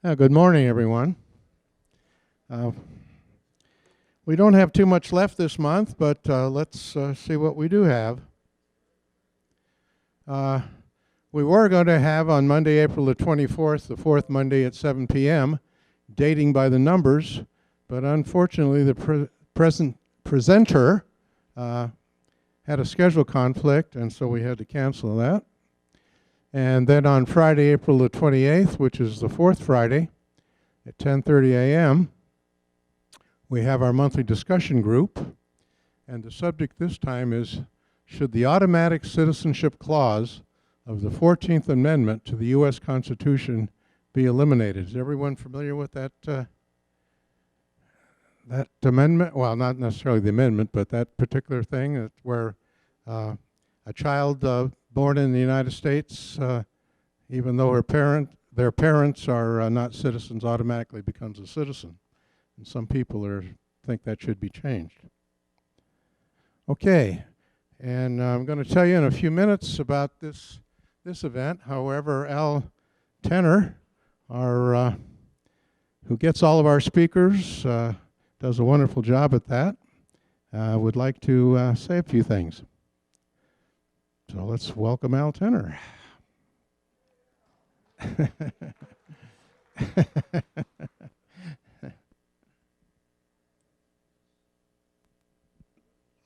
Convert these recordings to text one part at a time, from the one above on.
Good morning, everyone. Uh, we don't have too much left this month, but let's see what we do have. We were going to have on Monday, April the 24th, the fourth Monday at 7 p.m., dating by the numbers, but unfortunately the presenter had a schedule conflict, and so we had to cancel that. And then on Friday, April the 28th, which is the fourth Friday, at 10:30 a.m., we have our monthly discussion group, and the subject this time is, should the automatic citizenship clause of the 14th Amendment to the U.S. Constitution be eliminated? Is everyone familiar with that amendment? Well, not necessarily the amendment, but that particular thing where a child born in the United States, even though their parents are not citizens, automatically becomes a citizen. And some people think that should be changed. Okay, and I'm going to tell you in a few minutes about this event. However, Al Tenner, who gets all of our speakers, does a wonderful job at that, would like to say a few things. So let's welcome Al Tenner.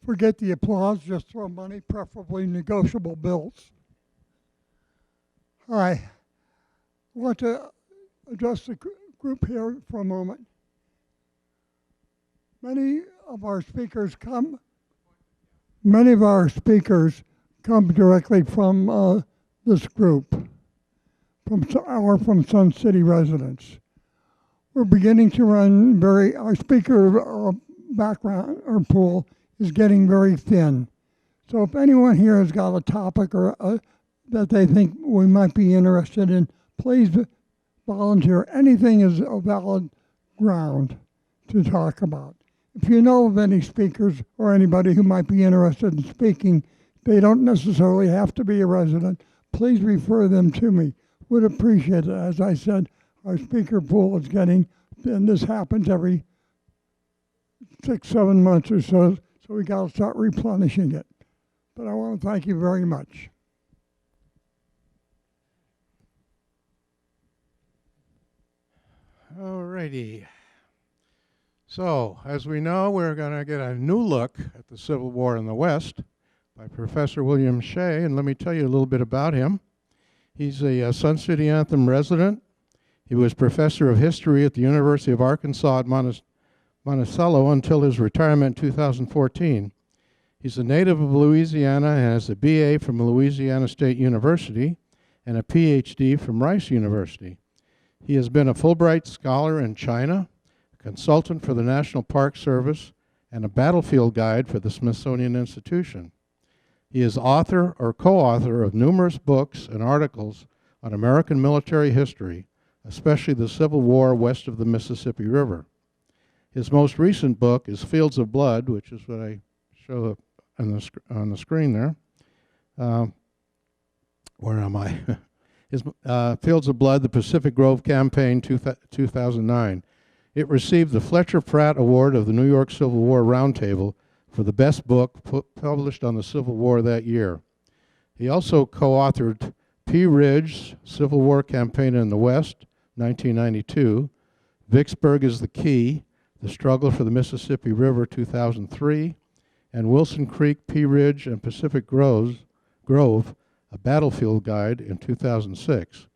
Forget the applause, just throw money, preferably negotiable bills. Hi, I want to address the group here for a moment. Many of our speakers come directly from this group, from Sun City residents. We're beginning to run our speaker background or pool is getting very thin. So if anyone here has got a topic or that they think we might be interested in, please volunteer. Anything is a valid ground to talk about. If you know of any speakers or anybody who might be interested in speaking, they don't necessarily have to be a resident, please refer them to me. Would appreciate it. As I said, our speaker pool is getting, and this happens every 6-7 months or so, so we got to start replenishing it. But I want to thank you very much. All righty. So, as we know, we're going to get a new look at the Civil War in the West by Professor William Shea, and let me tell you a little bit about him. He's a Sun City Anthem resident. He was professor of history at the University of Arkansas at Monticello until his retirement in 2014. He's a native of Louisiana and has a BA from Louisiana State University and a PhD from Rice University. He has been a Fulbright Scholar in China, a consultant for the National Park Service, and a battlefield guide for the Smithsonian Institution. He is author or co-author of numerous books and articles on American military history, especially the Civil War west of the Mississippi River. His most recent book is Fields of Blood, which is what I show on the screen there. Where am I? His Fields of Blood, the Pacific Grove Campaign, 2009. It received the Fletcher Pratt Award of the New York Civil War Roundtable for the best book published on the Civil War that year. He also co-authored Pea Ridge, Civil War Campaign in the West, 1992, Vicksburg is the Key, The Struggle for the Mississippi River, 2003, and Wilson Creek, Pea Ridge, and Pacific Grove, a Battlefield Guide, in 2006.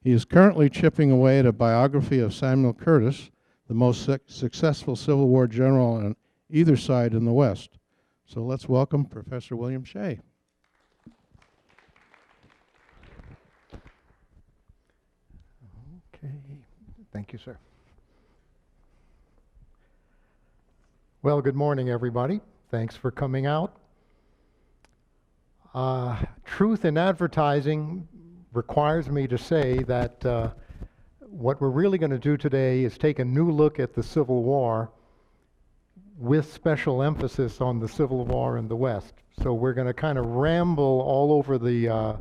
He is currently chipping away at a biography of Samuel Curtis, the most successful Civil War general on either side in the West. So let's welcome Professor William Shea. Okay, thank you, sir. Well, good morning, everybody. Thanks for coming out. Truth in advertising requires me to say that what we're really going to do today is take a new look at the Civil War with special emphasis on the Civil War in the West. So we're going to kind of ramble all over the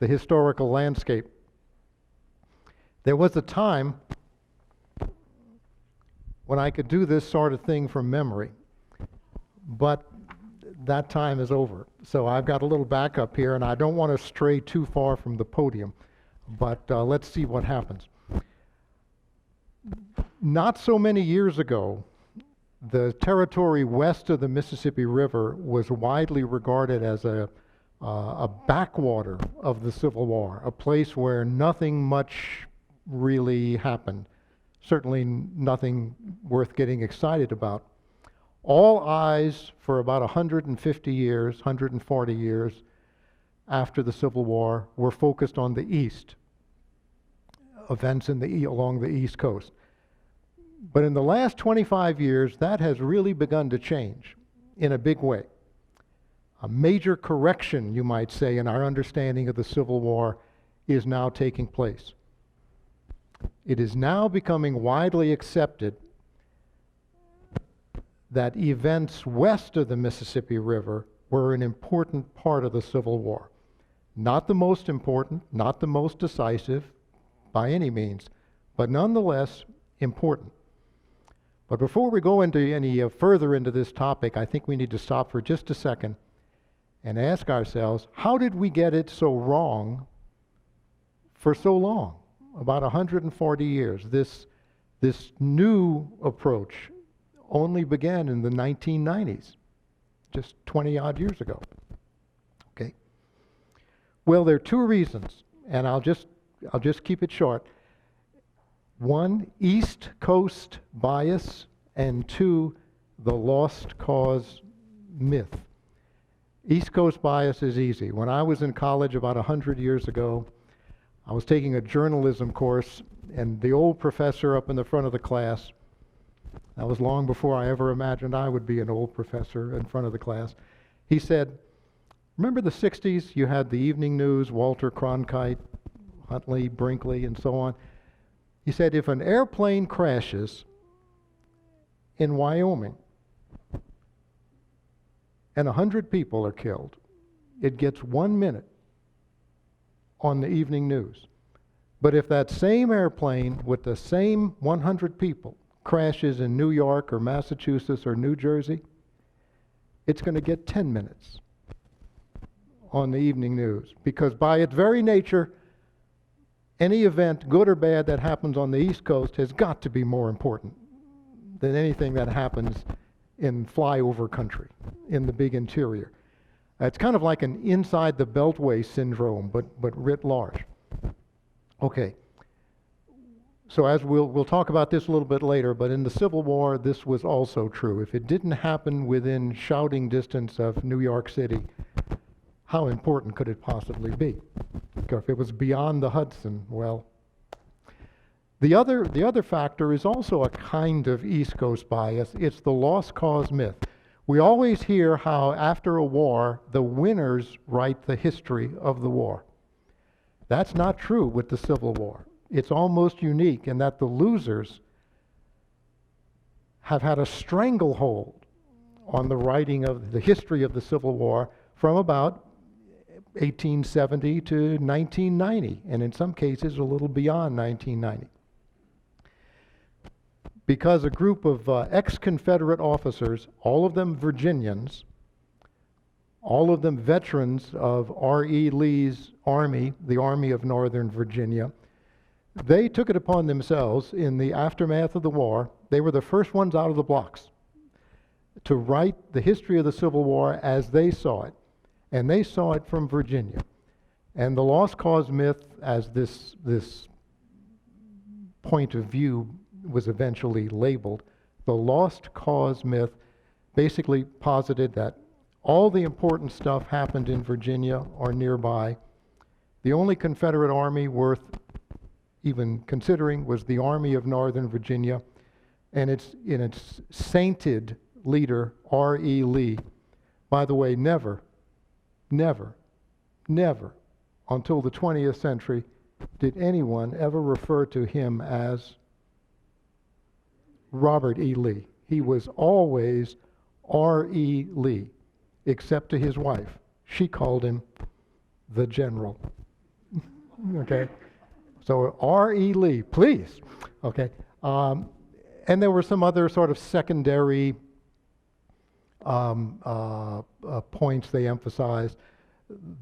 historical landscape. There was a time when I could do this sort of thing from memory, but that time is over. So I've got a little backup here, and I don't want to stray too far from the podium, but let's see what happens. Not so many years ago, the territory west of the Mississippi River was widely regarded as a backwater of the Civil War, a place where nothing much really happened, certainly nothing worth getting excited about. All eyes for about 150 years, 140 years after the Civil War were focused on the East, events along the East Coast. But in the last 25 years, that has really begun to change in a big way. A major correction, you might say, in our understanding of the Civil War is now taking place. It is now becoming widely accepted that events west of the Mississippi River were an important part of the Civil War. Not the most important, not the most decisive by any means, but nonetheless important. But before we go into any further into this topic, I think we need to stop for just a second and ask ourselves, how did we get it so wrong for so long? About 140 years. This new approach only began in the 1990s, just 20-odd years ago. Okay. Well, there are two reasons, and I'll just keep it short. One, East Coast bias, and two, the lost cause myth. East Coast bias is easy. When I was in college about 100 years ago, I was taking a journalism course, and the old professor up in the front of the class, that was long before I ever imagined I would be an old professor in front of the class, he said, remember the 60s? You had the evening news, Walter Cronkite, Huntley, Brinkley, and so on. He said, if an airplane crashes in Wyoming and 100 people are killed, it gets 1 minute on the evening news. But if that same airplane with the same 100 people crashes in New York or Massachusetts or New Jersey, it's going to get 10 minutes on the evening news. Because by its very nature, any event, good or bad, that happens on the East Coast has got to be more important than anything that happens in flyover country, in the big interior. It's kind of like an inside the beltway syndrome, but writ large. Okay. So as we'll talk about this a little bit later, but in the Civil War, this was also true. If it didn't happen within shouting distance of New York City, how important could it possibly be? If it was beyond the Hudson, well. The other factor is also a kind of East Coast bias. It's the lost cause myth. We always hear how after a war, the winners write the history of the war. That's not true with the Civil War. It's almost unique in that the losers have had a stranglehold on the writing of the history of the Civil War from about 1870 to 1990, and in some cases a little beyond 1990. Because a group of ex-Confederate officers, all of them Virginians, all of them veterans of R.E. Lee's Army, the Army of Northern Virginia, they took it upon themselves in the aftermath of the war. They were the first ones out of the blocks to write the history of the Civil War as they saw it. And they saw it from Virginia. And the lost cause myth, as this point of view was eventually labeled, the lost cause myth basically posited that all the important stuff happened in Virginia or nearby. The only Confederate army worth even considering was the Army of Northern Virginia, and its sainted leader, R.E. Lee. By the way, never until the 20th century did anyone ever refer to him as Robert E. Lee. He was always R.E. Lee, except to his wife. She called him the General. Okay? So R.E. Lee, please. Okay. And there were some other sort of secondary points they emphasized.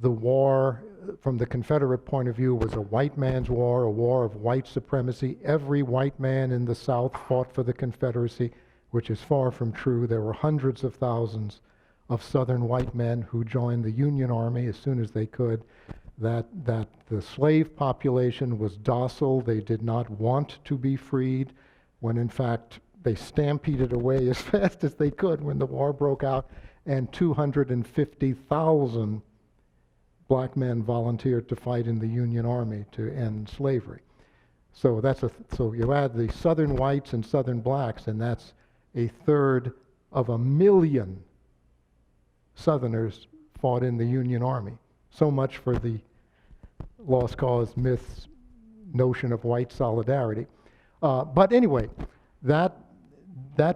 The war, from the Confederate point of view, was a white man's war, a war of white supremacy. Every white man in the South fought for the Confederacy, which is far from true. There were hundreds of thousands of Southern white men who joined the Union Army as soon as they could. That the slave population was docile. They did not want to be freed, when in fact they stampeded away as fast as they could when the war broke out, and 250,000 black men volunteered to fight in the Union Army to end slavery. So so you add the Southern whites and Southern blacks, and that's 1/3 of 1,000,000 Southerners fought in the Union Army. So much for the Lost Cause myth's notion of white solidarity. But anyway, that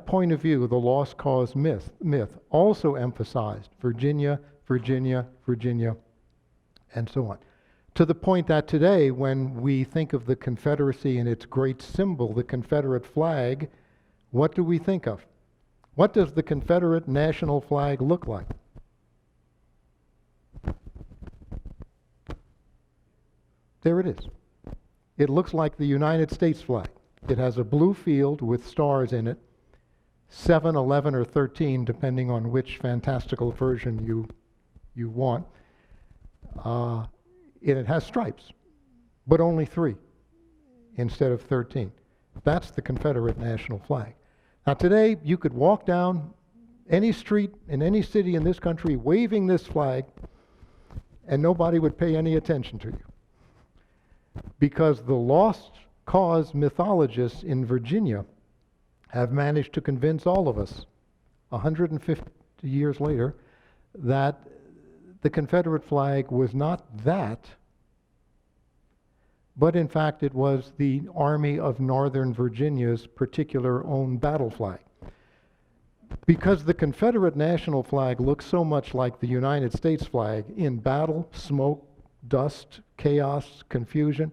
point of view, the Lost Cause myth also emphasized Virginia, Virginia, Virginia, and so on. To the point that today, when we think of the Confederacy and its great symbol, the Confederate flag, what do we think of? What does the Confederate national flag look like? There it is. It looks like the United States flag. It has a blue field with stars in it, 7, 11, or 13, depending on which fantastical version you want. It has stripes, but only 3 instead of 13. That's the Confederate national flag. Now today, you could walk down any street in any city in this country waving this flag, and nobody would pay any attention to you. Because the Lost Cause mythologists in Virginia have managed to convince all of us, 150 years later, that the Confederate flag was not that, but in fact it was the Army of Northern Virginia's particular own battle flag. Because the Confederate national flag looks so much like the United States flag in battle, smoke, dust, chaos, confusion,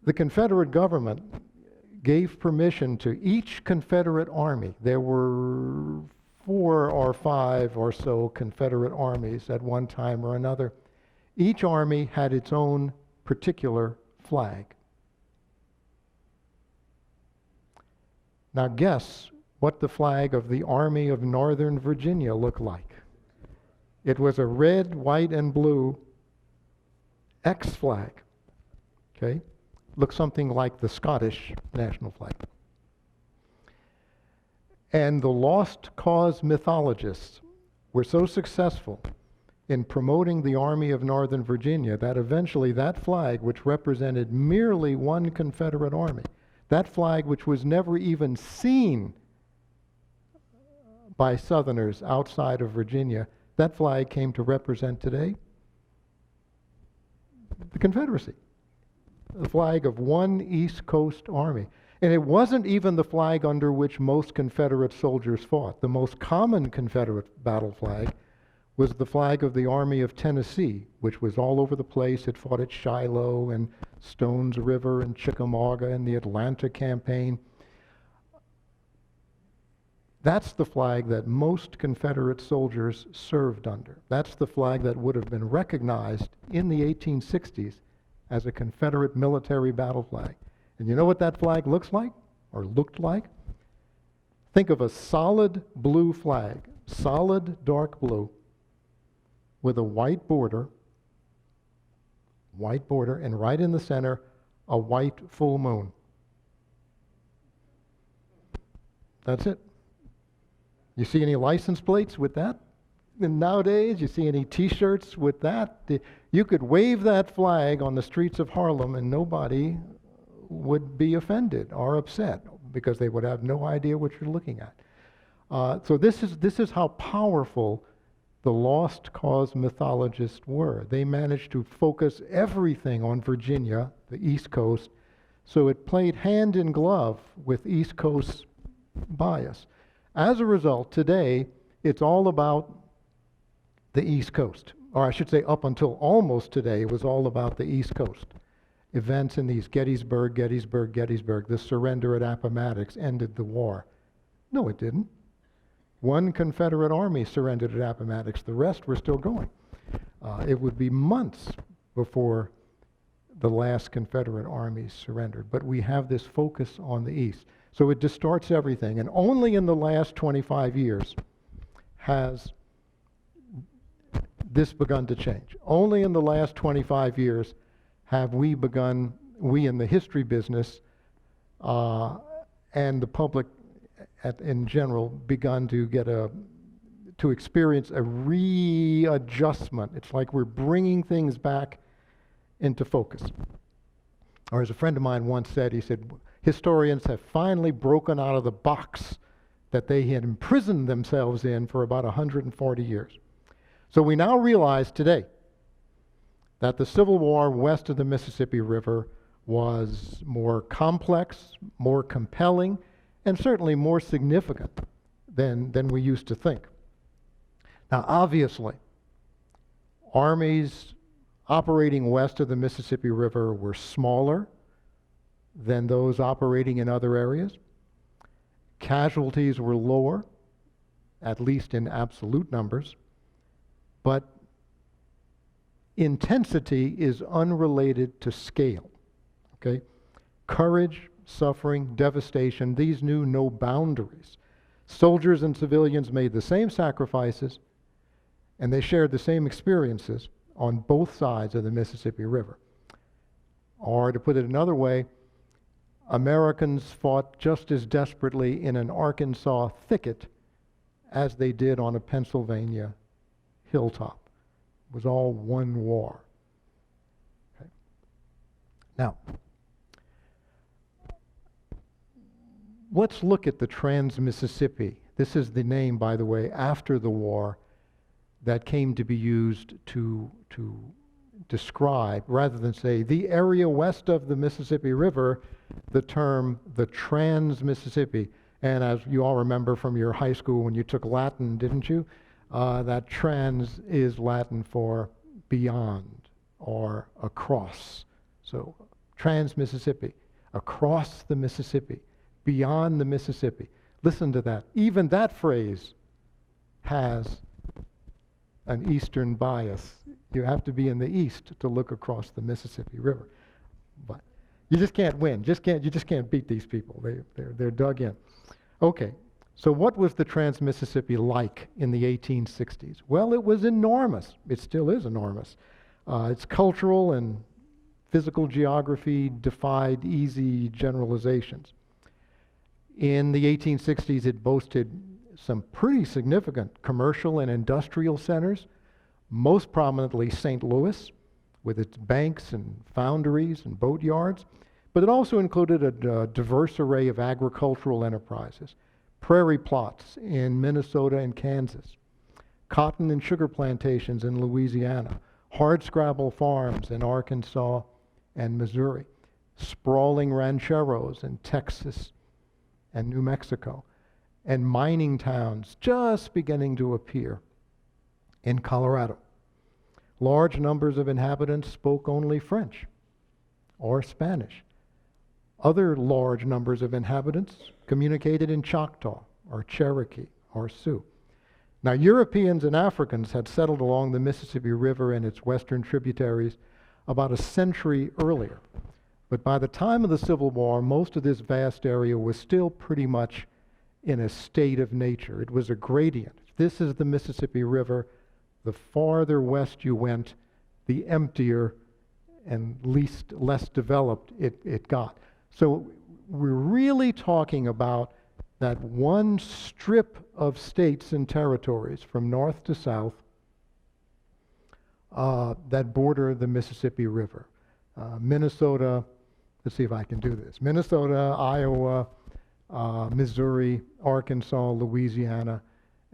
the Confederate government gave permission to each Confederate army. There were 4 or 5 or so Confederate armies at one time or another. Each army had its own particular flag. Now guess what the flag of the Army of Northern Virginia looked like. It was a red, white, and blue X flag. Okay? Looks something like the Scottish national flag. And the Lost Cause mythologists were so successful in promoting the Army of Northern Virginia that eventually that flag, which represented merely one Confederate army, that flag which was never even seen by Southerners outside of Virginia, that flag came to represent today the Confederacy, the flag of one East Coast army. And it wasn't even the flag under which most Confederate soldiers fought. The most common Confederate battle flag was the flag of the Army of Tennessee, which was all over the place. It fought at Shiloh and Stones River and Chickamauga and the Atlanta campaign. That's the flag that most Confederate soldiers served under. That's the flag that would have been recognized in the 1860s as a Confederate military battle flag. And you know what that flag looks like, or looked like? Think of a solid blue flag, solid dark blue, with a white border, and right in the center, a white full moon. That's it. You see any license plates with that? And nowadays, you see any T-shirts with that? You could wave that flag on the streets of Harlem and nobody would be offended or upset because they would have no idea what you're looking at. So this is how powerful the Lost Cause mythologists were. They managed to focus everything on Virginia, the East Coast, so it played hand in glove with East Coast bias. As a result, today, it's all about the East Coast. Or I should say, up until almost today, it was all about the East Coast. events in these Gettysburg, the surrender at Appomattox ended the war. No, it didn't. One Confederate army surrendered at Appomattox. The rest were still going. It would be months before the last Confederate army surrendered. But we have this focus on the East. So it distorts everything. And only in the last 25 years has this begun to change. Only in the last 25 years have we begun, we in the history business and the public in general, begun to get to experience a readjustment. It's like we're bringing things back into focus. Or as a friend of mine once said, he said, historians have finally broken out of the box that they had imprisoned themselves in for about 140 years. So we now realize today that the Civil War west of the Mississippi River was more complex, more compelling, and certainly more significant than we used to think. Now, obviously, armies operating west of the Mississippi River were smaller than those operating in other areas. Casualties were lower, at least in absolute numbers, but intensity is unrelated to scale, okay? Courage, suffering, devastation, these knew no boundaries. Soldiers and civilians made the same sacrifices, and they shared the same experiences on both sides of the Mississippi River. Or to put it another way, Americans fought just as desperately in an Arkansas thicket as they did on a Pennsylvania hilltop. It was all one war. Okay. Now, let's look at the Trans-Mississippi. This is the name, by the way, after the war that came to be used to describe, rather than say the area west of the Mississippi River, the term the Trans-Mississippi. And as you all remember from your high school when you took Latin, didn't you? That trans is Latin for beyond or across. So Trans-Mississippi, across the Mississippi, beyond the Mississippi. Listen to that. Even that phrase has an Eastern bias. You have to be in the East to look across the Mississippi River. But you just can't win. You just can't beat these people. They're dug in. Okay, so what was the Trans-Mississippi like in the 1860s? Well, it was enormous. It still is enormous. Its cultural and physical geography defied easy generalizations. In the 1860s, it boasted some pretty significant commercial and industrial centers, most prominently St. Louis, with its banks and foundries and boat yards. But it also included a diverse array of agricultural enterprises, prairie plots in Minnesota and Kansas, cotton and sugar plantations in Louisiana, hardscrabble farms in Arkansas and Missouri, sprawling rancheros in Texas and New Mexico, and mining towns just beginning to appear in Colorado. Large numbers of inhabitants spoke only French or Spanish. Other large numbers of inhabitants communicated in Choctaw or Cherokee or Sioux. Now, Europeans and Africans had settled along the Mississippi River and its western tributaries about a century earlier. But by the time of the Civil War, most of this vast area was still pretty much in a state of nature. It was a gradient. This is the Mississippi River. The farther west you went, the emptier and less developed it got. So we're really talking about that one strip of states and territories from north to south that border the Mississippi River. Minnesota, let's see if I can do this. Minnesota, Iowa, Missouri, Arkansas, Louisiana,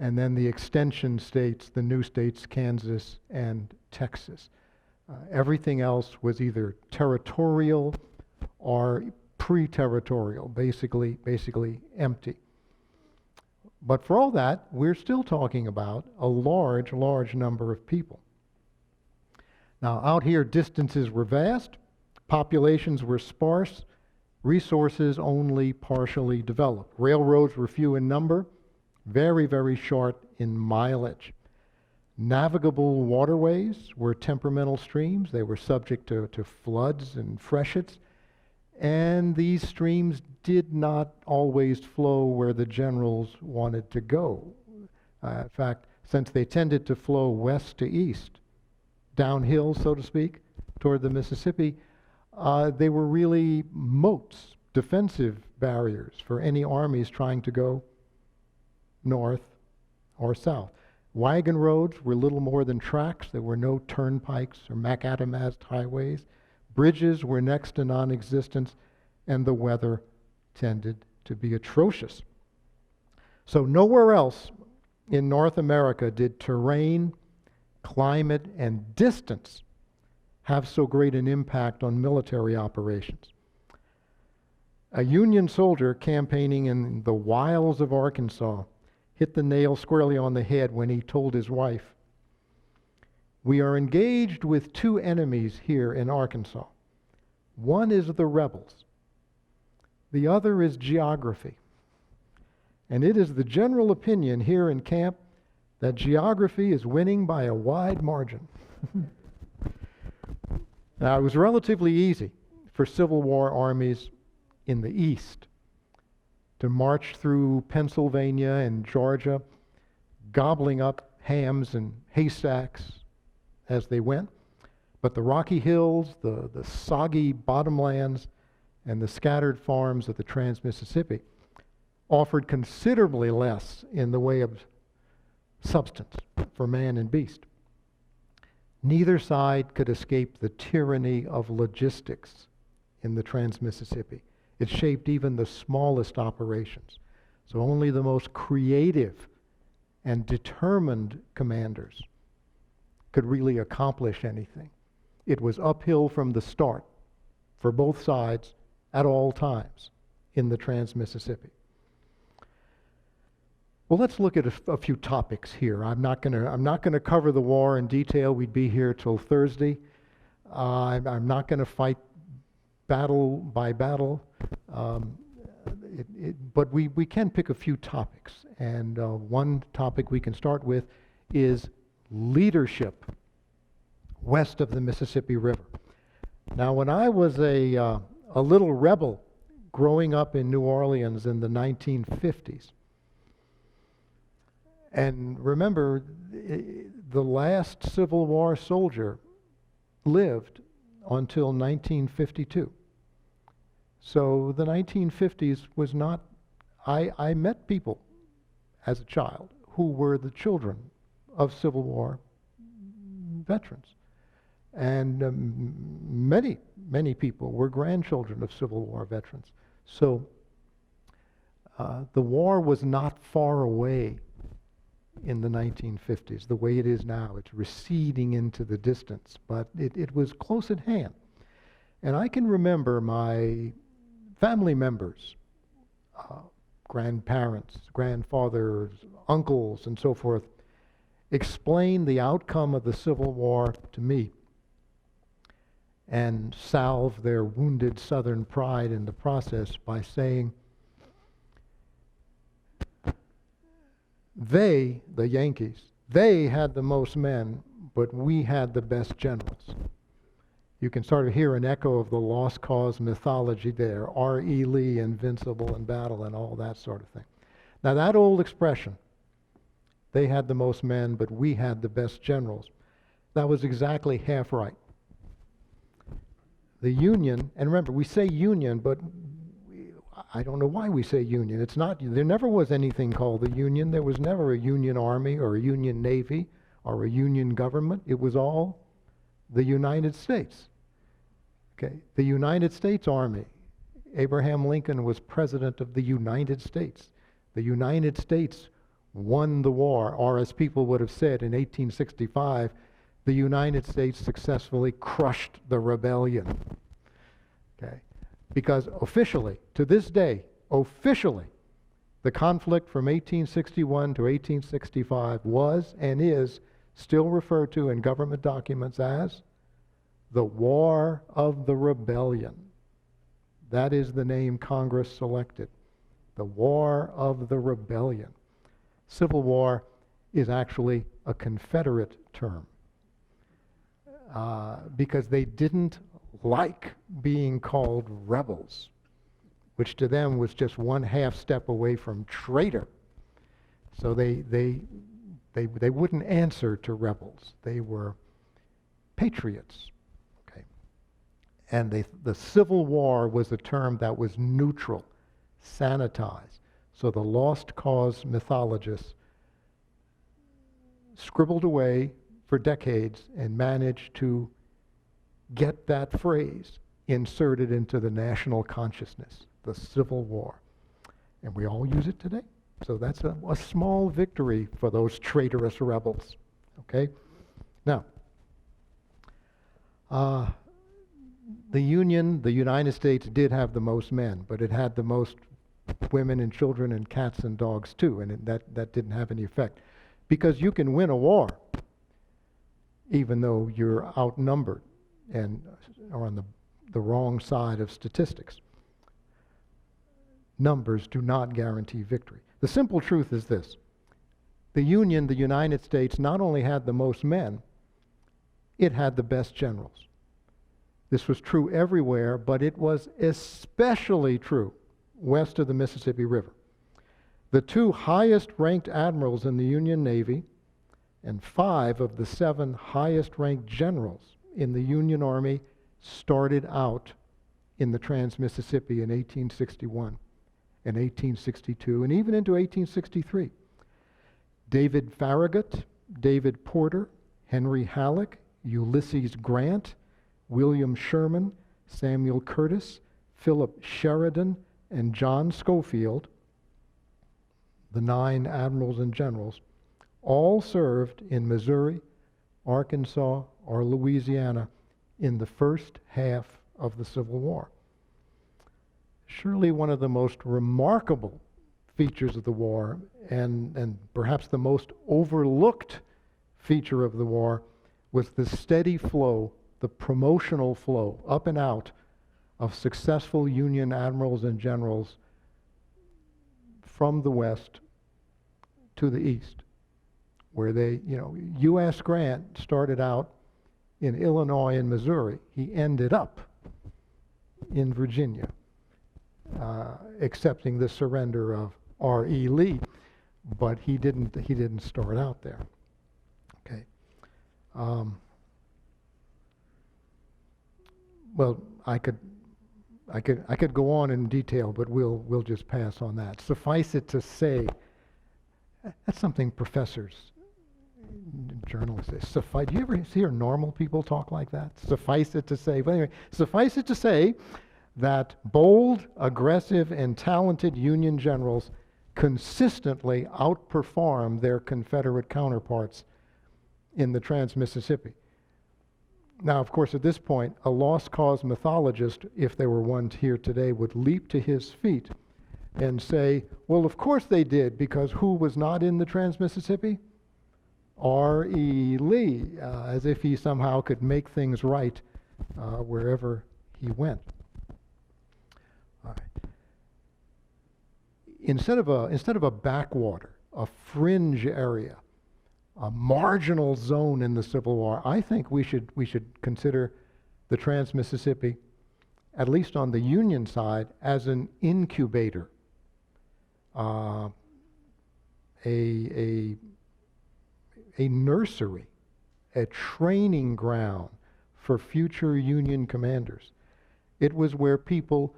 and then the extension states, the new states, Kansas and Texas. Everything else was either territorial or pre-territorial, basically empty. But for all that, we're still talking about a large number of people. Now, out here, distances were vast, Populations were sparse, resources only partially developed. Railroads were few in number, very, very short in mileage. Navigable waterways were temperamental streams. They were subject to floods and freshets, and these streams did not always flow where the generals wanted to go. In fact, since they tended to flow west to east, downhill, so to speak, toward the Mississippi, they were really moats, defensive barriers for any armies trying to go north or south. Wagon roads were little more than tracks. There were no turnpikes or macadamized highways. Bridges were next to non-existent, and the weather tended to be atrocious. So nowhere else in North America did terrain, climate, and distance have so great an impact on military operations. A Union soldier campaigning in the wilds of Arkansas hit the nail squarely on the head when he told his wife, "We are engaged with two enemies here in Arkansas. One is the rebels. The other is geography. And it is the general opinion here in camp that geography is winning by a wide margin." Now, it was relatively easy for Civil War armies in the East to march through Pennsylvania and Georgia, gobbling up hams and haystacks as they went. But the Rocky Hills, the soggy bottomlands, and the scattered farms of the Trans-Mississippi offered considerably less in the way of substance for man and beast. Neither side could escape the tyranny of logistics in the Trans-Mississippi. It shaped even the smallest operations. So only the most creative and determined commanders could really accomplish anything. It was uphill from the start for both sides at all times in the Trans-Mississippi. Well, let's look at a few topics here. I'm not going to cover the war in detail. We'd be here till Thursday. I'm not going to fight battle by battle, but we can pick a few topics. And one topic we can start with is leadership west of the Mississippi River. Now, when I was a little rebel growing up in New Orleans in the 1950s, and remember, the last Civil War soldier lived until 1952. So the 1950s was not, I met people as a child who were the children of Civil War veterans. And many people were grandchildren of Civil War veterans. So the war was not far away in the 1950s, the way it is now. It's receding into the distance, but it was close at hand. And I can remember my family members, grandparents, grandfathers, uncles, and so forth, explain the outcome of the Civil War to me and salve their wounded Southern pride in the process by saying, they, the Yankees, they had the most men, but we had the best generals. You can sort of hear an echo of the Lost Cause mythology there. R.E. Lee, invincible in battle, and all that sort of thing. Now, that old expression, they had the most men, but we had the best generals, that was exactly half right. The Union, and remember, we say Union, but I don't know why we say Union. It's not, there never was anything called the Union. There was never a Union Army or a Union Navy or a Union government. It was all the United States. Okay, the United States Army. Abraham Lincoln was president of the United States. The United States won the war, or as people would have said in 1865, the United States successfully crushed the rebellion. Okay, because officially, to this day, officially, the conflict from 1861 to 1865 was and is still referred to in government documents as The War of the Rebellion. That is the name Congress selected. The War of the Rebellion. Civil War is actually a Confederate term because they didn't like being called rebels, which to them was just one half step away from traitor. So they wouldn't answer to rebels. They were patriots. Okay. And the Civil War was a term that was neutral, sanitized. So the lost cause mythologists scribbled away for decades and managed to get that phrase inserted into the national consciousness, the Civil War. And we all use it today. So that's a small victory for those traitorous rebels. Okay? Now, the United States did have the most men, but it had the most women and children and cats and dogs too, and that didn't have any effect. Because you can win a war even though you're outnumbered and are on the wrong side of statistics. Numbers do not guarantee victory. The simple truth is this. The United States, not only had the most men, it had the best generals. This was true everywhere, but it was especially true west of the Mississippi River. The two highest ranked admirals in the Union Navy and 5 of the 7 highest ranked generals in the Union Army started out in the Trans-Mississippi in 1861 and 1862 and even into 1863. David Farragut, David Porter, Henry Halleck, Ulysses Grant, William Sherman, Samuel Curtis, Philip Sheridan, and John Schofield, the 9 admirals and generals, all served in Missouri, Arkansas, or Louisiana in the first half of the Civil War. Surely one of the most remarkable features of the war, and perhaps the most overlooked feature of the war, was the steady flow, the promotional flow, up and out, of successful Union admirals and generals from the West to the East, where U.S. Grant started out in Illinois and Missouri. He ended up in Virginia, accepting the surrender of R.E. Lee, but he didn't start out there. Okay. Well, I could go on in detail, but we'll just pass on that. Suffice it to say, that's something professors, journalists say. Do you ever hear normal people talk like that? Suffice it to say. But anyway, suffice it to say that bold, aggressive, and talented Union generals consistently outperformed their Confederate counterparts in the Trans-Mississippi. Now, of course, at this point, a lost cause mythologist, if there were one here today, would leap to his feet and say, well, of course they did, because who was not in the Trans-Mississippi? R.E. Lee, as if he somehow could make things right wherever he went. All right. Instead of a backwater, a fringe area, a marginal zone in the Civil War, I think we should consider the Trans-Mississippi, at least on the Union side, as an incubator, a nursery, a training ground for future Union commanders. It was where people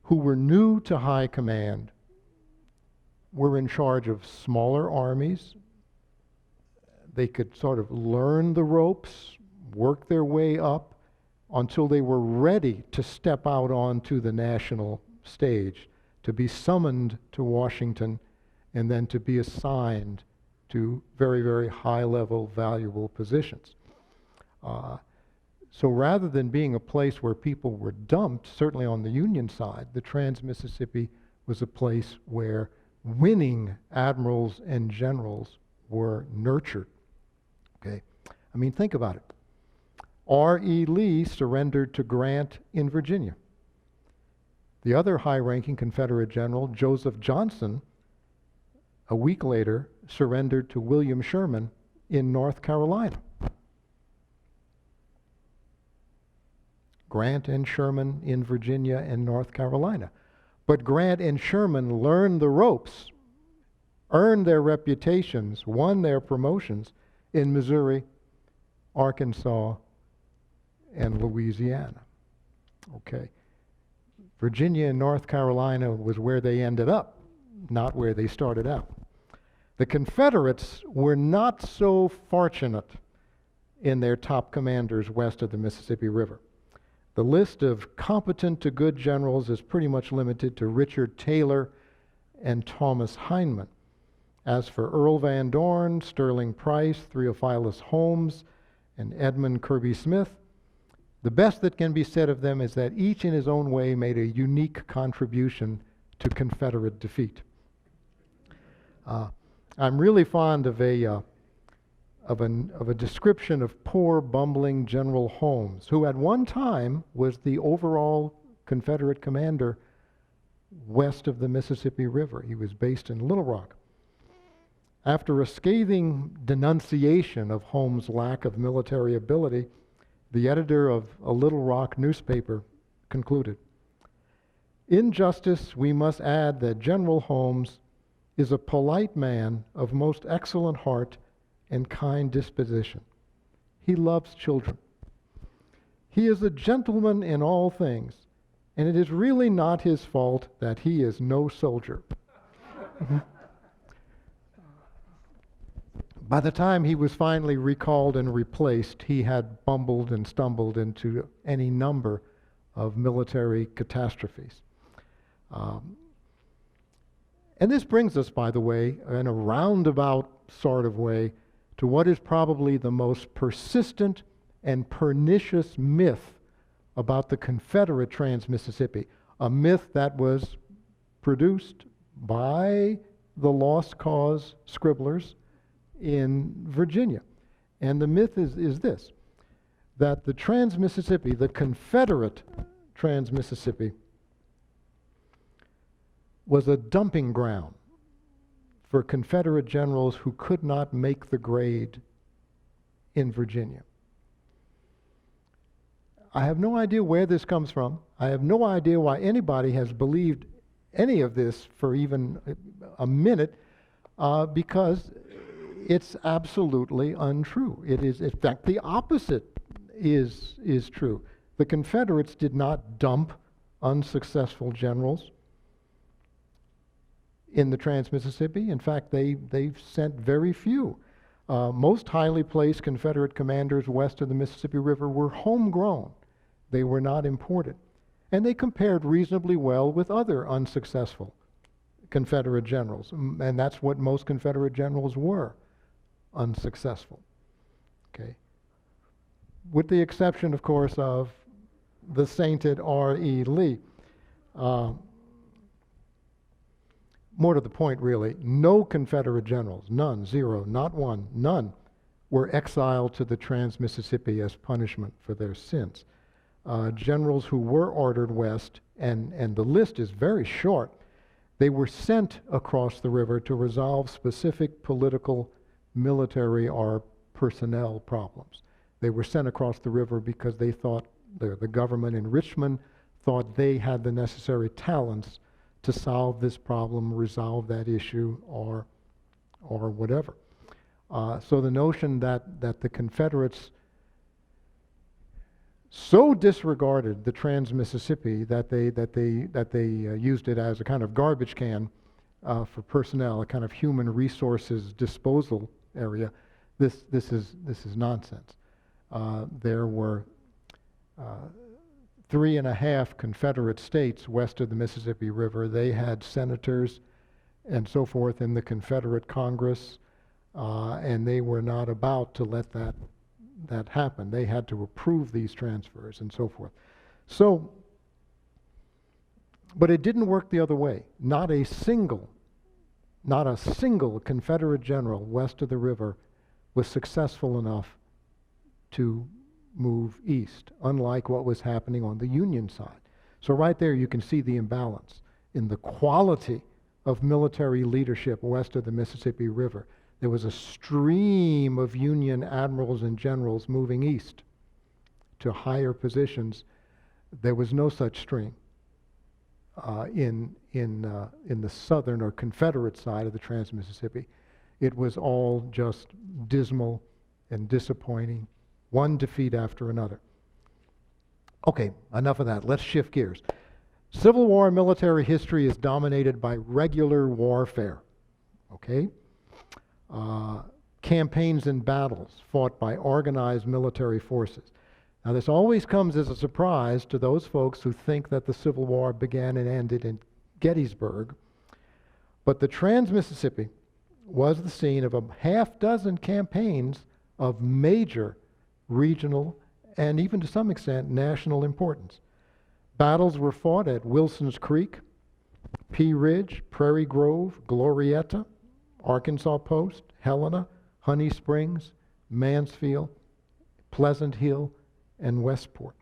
who were new to high command were in charge of smaller armies. They could sort of learn the ropes, work their way up until they were ready to step out onto the national stage, to be summoned to Washington, and then to be assigned to very, very high-level, valuable positions. So rather than being a place where people were dumped, certainly on the Union side, the Trans-Mississippi was a place where winning admirals and generals were nurtured. Okay, I mean, think about it. R.E. Lee surrendered to Grant in Virginia. The other high-ranking Confederate general, Joseph Johnson, a week later surrendered to William Sherman in North Carolina. Grant and Sherman in Virginia and North Carolina. But Grant and Sherman learned the ropes, earned their reputations, won their promotions in Missouri, Arkansas, and Louisiana. Okay. Virginia and North Carolina was where they ended up, not where they started out. The Confederates were not so fortunate in their top commanders west of the Mississippi River. The list of competent to good generals is pretty much limited to Richard Taylor and Thomas Hindman. As for Earl Van Dorn, Sterling Price, Theophilus Holmes, and Edmund Kirby Smith, the best that can be said of them is that each in his own way made a unique contribution to Confederate defeat. I'm really fond of a description of poor, bumbling General Holmes, who at one time was the overall Confederate commander west of the Mississippi River. He was based in Little Rock. After a scathing denunciation of Holmes' lack of military ability, the editor of a Little Rock newspaper concluded, "In justice, we must add that General Holmes is a polite man of most excellent heart and kind disposition. He loves children. He is a gentleman in all things, and it is really not his fault that he is no soldier." By the time he was finally recalled and replaced, he had bumbled and stumbled into any number of military catastrophes. And this brings us, by the way, in a roundabout sort of way, to what is probably the most persistent and pernicious myth about the Confederate Trans-Mississippi, a myth that was produced by the Lost Cause scribblers in Virginia. And the myth is this, that the Trans-Mississippi, the Confederate Trans-Mississippi, was a dumping ground for Confederate generals who could not make the grade in Virginia. I have no idea where this comes from. I have no idea why anybody has believed any of this for even a minute, because it's absolutely untrue. It is, in fact, the opposite is true. The Confederates did not dump unsuccessful generals in the Trans-Mississippi. In fact, they've sent very few. Most highly placed Confederate commanders west of the Mississippi River were homegrown. They were not imported. And they compared reasonably well with other unsuccessful Confederate generals. And that's what most Confederate generals were, unsuccessful. Okay. With the exception, of course, of the sainted R.E. Lee. More to the point, really, no Confederate generals, none, zero, not one, none, were exiled to the Trans-Mississippi as punishment for their sins. Generals who were ordered west, and the list is very short, they were sent across the river to resolve specific political, military, or personnel problems. They were sent across the river because they thought, the government in Richmond thought they had the necessary talents to solve this problem, resolve that issue, or whatever. So the notion that the Confederates so disregarded the Trans-Mississippi that they used it as a kind of garbage can for personnel, a kind of human resources disposal area, this is nonsense. There were 3.5 Confederate states west of the Mississippi River. They had senators and so forth in the Confederate Congress, and they were not about to let that happen. They had to approve these transfers and so forth. So, but it didn't work the other way. Not a single Confederate general west of the river was successful enough to move east, unlike what was happening on the Union side. So right there you can see the imbalance in the quality of military leadership west of the Mississippi River. There was a stream of Union admirals and generals moving east to higher positions. There was no such stream in the southern or Confederate side of the Trans-Mississippi. It was all just dismal and disappointing, one defeat after another. Okay, enough of that. Let's shift gears. Civil War military history is dominated by regular warfare, okay? Campaigns and battles fought by organized military forces. Now, this always comes as a surprise to those folks who think that the Civil War began and ended in Gettysburg. But the Trans-Mississippi was the scene of a half-dozen campaigns of major regional and even to some extent national importance. Battles were fought at Wilson's Creek, Pea Ridge, Prairie Grove, Glorietta, Arkansas Post, Helena, Honey Springs, Mansfield, Pleasant Hill, and Westport.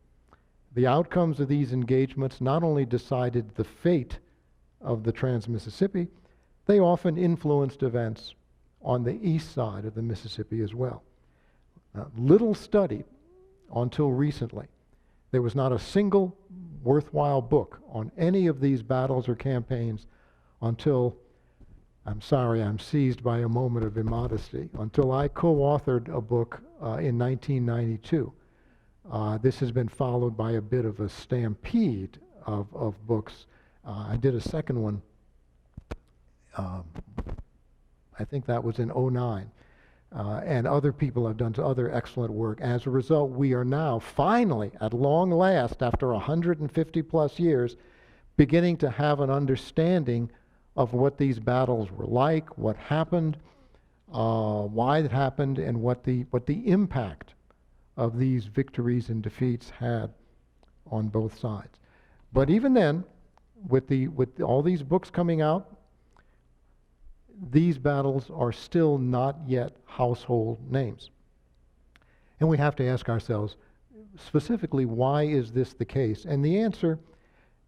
The outcomes of these engagements not only decided the fate of the Trans-Mississippi, they often influenced events on the east side of the Mississippi as well. Little studied until recently. There was not a single worthwhile book on any of these battles or campaigns until, I'm sorry, I'm seized by a moment of immodesty, until I co-authored a book in 1992. This has been followed by a bit of a stampede of books. I did a second one, I think that was in '09. And other people have done other excellent work. As a result, we are now finally, at long last, after 150 plus years, beginning to have an understanding of what these battles were like, what happened, why it happened, and what the impact of these victories and defeats had on both sides. But even then, with all these books coming out, these battles are still not yet household names. And we have to ask ourselves, specifically, why is this the case? And the answer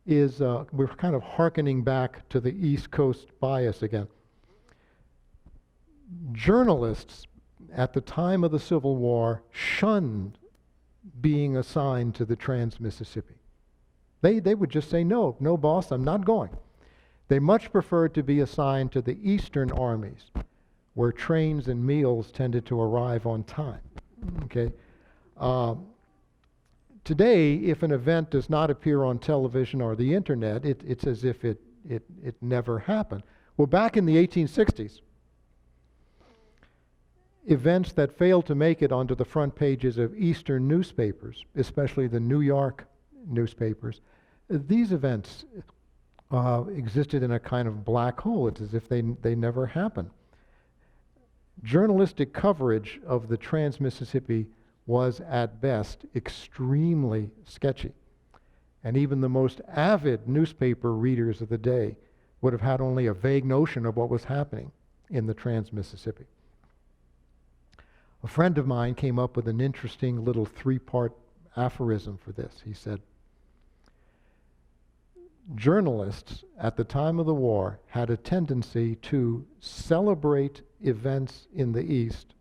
is, we're kind of hearkening back to the East Coast bias again. Journalists at the time of the Civil War shunned being assigned to the Trans-Mississippi. They would just say, no, boss, I'm not going. They much preferred to be assigned to the eastern armies, where trains and meals tended to arrive on time. Okay. Today, if an event does not appear on television or the internet, it's as if it never happened. Well, back in the 1860s, events that failed to make it onto the front pages of Eastern newspapers, especially the New York newspapers, these events existed in a kind of black hole. It's as if they never happened. Journalistic coverage of the Trans-Mississippi was at best extremely sketchy. And even the most avid newspaper readers of the day would have had only a vague notion of what was happening in the Trans-Mississippi. A friend of mine came up with an interesting little three-part aphorism for this. He said, journalists at the time of the war had a tendency to celebrate events in the East,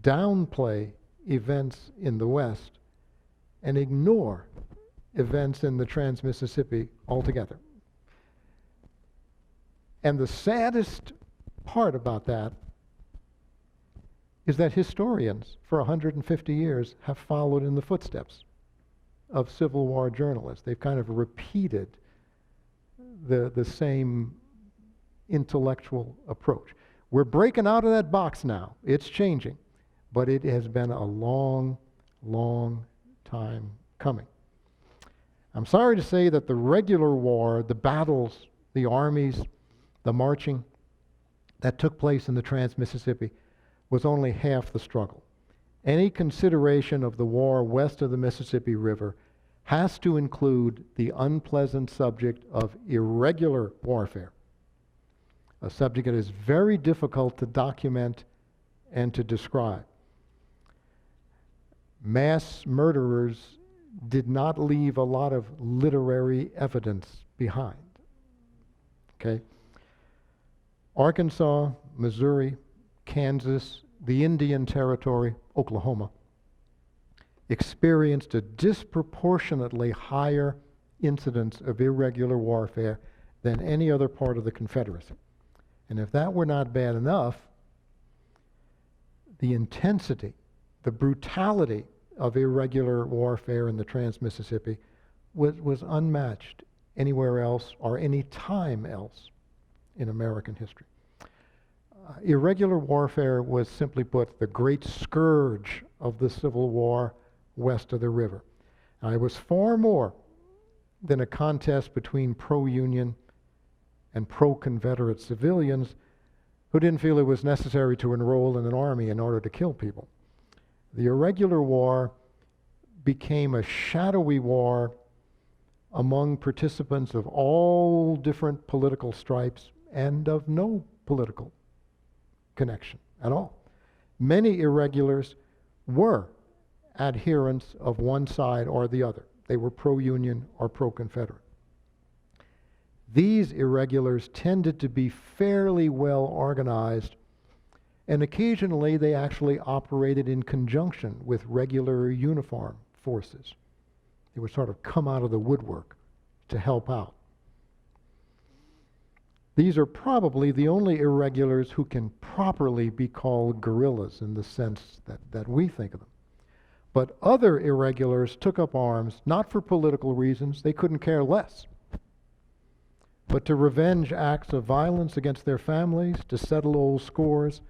downplay events in the West, and ignore events in the Trans-Mississippi altogether. And the saddest part about that is that historians for 150 years have followed in the footsteps of Civil War journalists. They've kind of repeated the same intellectual approach. We're breaking out of that box now. It's changing. But it has been a long, long time coming. I'm sorry to say that the regular war, the battles, the armies, the marching that took place in the Trans-Mississippi was only half the struggle. Any consideration of the war west of the Mississippi River has to include the unpleasant subject of irregular warfare, a subject that is very difficult to document and to describe. mass murderers did not leave a lot of literary evidence behind. Okay? Arkansas, Missouri, Kansas, the Indian Territory, Oklahoma, experienced a disproportionately higher incidence of irregular warfare than any other part of the Confederacy. And if that were not bad enough, the intensity, the brutality of irregular warfare in the Trans-Mississippi was unmatched anywhere else or any time else in American history. Irregular warfare was, simply put, the great scourge of the Civil War west of the river. Now, it was far more than a contest between pro-Union and pro-Confederate civilians who didn't feel it was necessary to enroll in an army in order to kill people. The irregular war became a shadowy war among participants of all different political stripes and of no political connection at all. Many irregulars were adherents of one side or the other. They were pro-Union or pro-Confederate. These irregulars tended to be fairly well organized, and occasionally they actually operated in conjunction with regular uniform forces. They would sort of come out of the woodwork to help out. These are probably the only irregulars who can properly be called guerrillas in the sense that we think of them. But other irregulars took up arms not for political reasons, they couldn't care less, but to revenge acts of violence against their families, to settle old scores,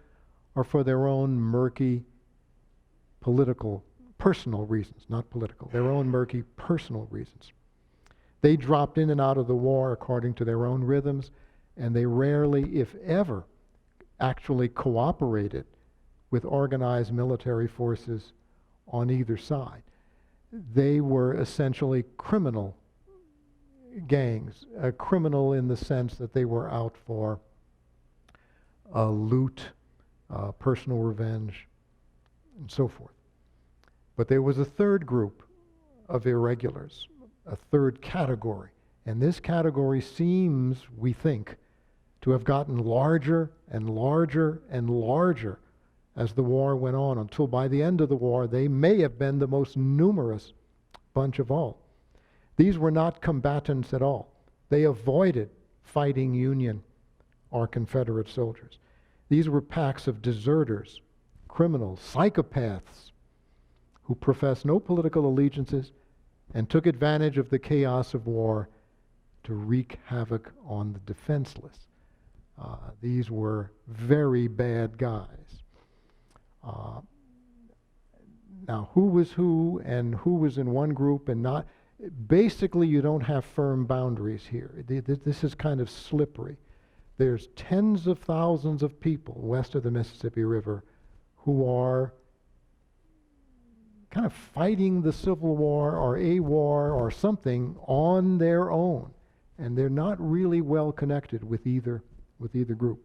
or for their own murky political, personal reasons, not political, their own murky personal reasons. They dropped in and out of the war according to their own rhythms, and they rarely, if ever, actually cooperated with organized military forces on either side. They were essentially criminal gangs, criminal in the sense that they were out for loot, personal revenge, and so forth. But there was a third group of irregulars, a third category, and this category seems, we think, to have gotten larger and larger and larger as the war went on, until by the end of the war they may have been the most numerous bunch of all. These were not combatants at all. They avoided fighting Union or Confederate soldiers. These were packs of deserters, criminals, psychopaths who professed no political allegiances and took advantage of the chaos of war to wreak havoc on the defenseless. These were very bad guys. Now, who was who and who was in one group and not? Basically, you don't have firm boundaries here. This is kind of slippery. There's tens of thousands of people west of the Mississippi River who are kind of fighting the Civil War or a war or something on their own, and they're not really well connected with either group.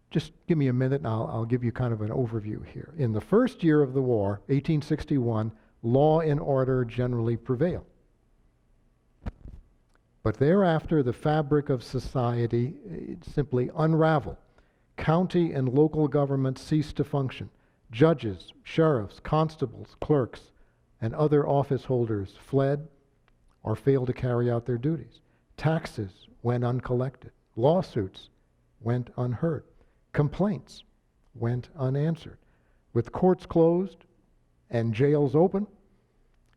Just give me a minute and I'll give you kind of an overview here. In the first year of the war, 1861, law and order generally prevailed. But thereafter, the fabric of society simply unraveled. County and local governments ceased to function. Judges, sheriffs, constables, clerks, and other office holders fled or failed to carry out their duties. Taxes went uncollected. Lawsuits went unheard. Complaints went unanswered. With courts closed and jails open,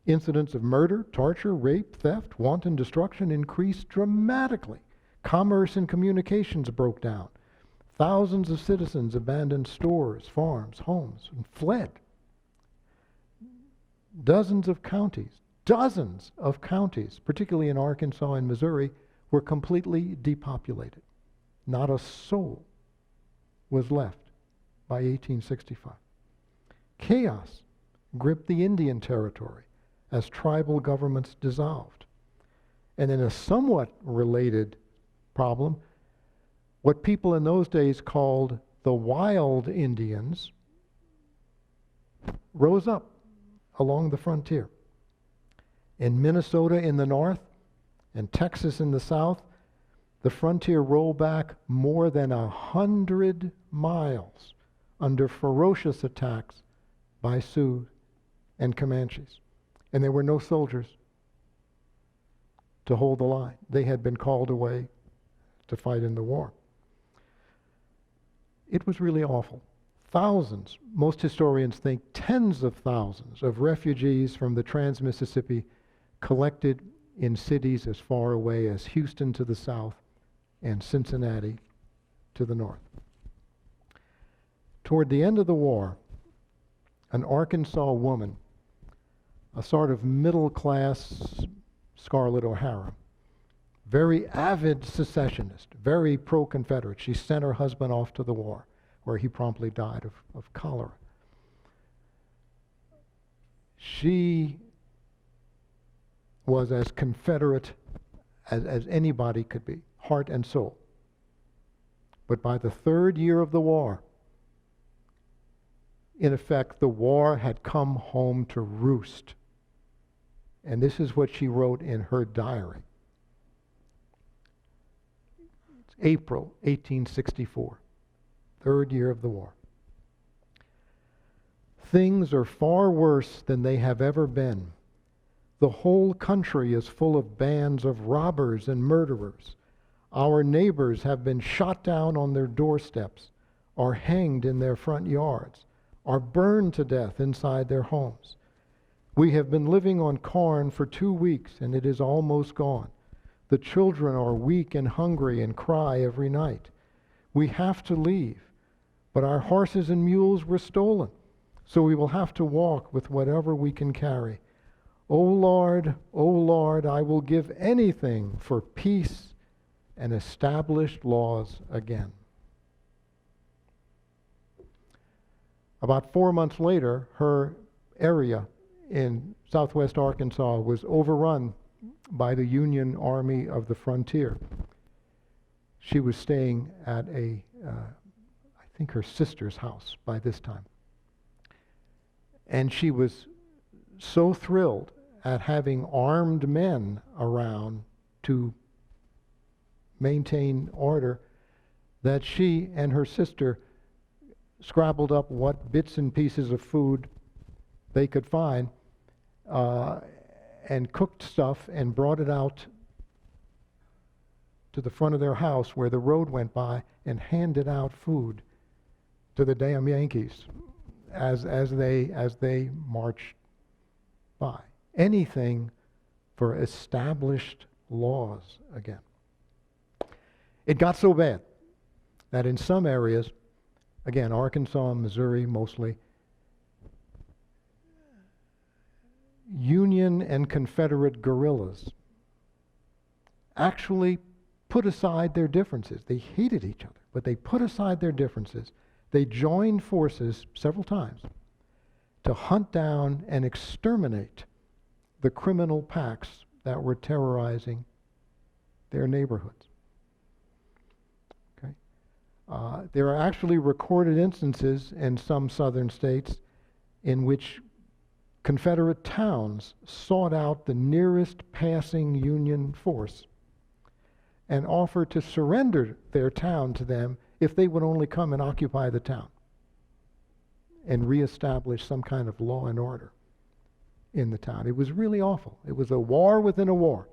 incidents of murder, torture, rape, theft, wanton destruction increased dramatically. Commerce and communications broke down. Thousands of citizens abandoned stores, farms, homes, and fled. Dozens of counties, particularly in Arkansas and Missouri, were completely depopulated. Not a soul was left by 1865. Chaos gripped the Indian Territory as tribal governments dissolved. And in a somewhat related problem, what people in those days called the wild Indians rose up along the frontier. In Minnesota in the north and Texas in the south, the frontier rolled back more than 100 miles under ferocious attacks by Sioux and Comanches. And there were no soldiers to hold the line. They had been called away to fight in the war. It was really awful. Thousands, most historians think tens of thousands of refugees from the Trans-Mississippi collected in cities as far away as Houston to the south and Cincinnati to the north. Toward the end of the war, an Arkansas woman, a sort of middle-class Scarlett O'Hara, very avid secessionist, very pro-Confederate. She sent her husband off to the war, where he promptly died of cholera. She was as Confederate as anybody could be, heart and soul. But by the third year of the war, in effect, the war had come home to roost. And this is what she wrote in her diary. It's April 1864, third year of the war. Things are far worse than they have ever been. The whole country is full of bands of robbers and murderers. Our neighbors have been shot down on their doorsteps, are hanged in their front yards, are burned to death inside their homes. We have been living on corn for 2 weeks, and it is almost gone. The children are weak and hungry and cry every night. We have to leave, but our horses and mules were stolen, so we will have to walk with whatever we can carry. O Lord, I will give anything for peace and established laws again. About 4 months later, her area in southwest Arkansas was overrun by the Union Army of the Frontier. She was staying at I think her sister's house by this time. And she was so thrilled at having armed men around to maintain order that she and her sister scrabbled up what bits and pieces of food they could find and cooked stuff and brought it out to the front of their house where the road went by and handed out food to the damn Yankees as they marched by. Anything for established laws again. It got so bad that in some areas, again, Arkansas, Missouri mostly, Union and Confederate guerrillas actually put aside their differences. They hated each other, but they put aside their differences. They joined forces several times to hunt down and exterminate the criminal packs that were terrorizing their neighborhoods. Okay? There are actually recorded instances in some southern states in which Confederate towns sought out the nearest passing Union force and offered to surrender their town to them if they would only come and occupy the town and reestablish some kind of law and order in the town. It was really awful. It was a war within a war.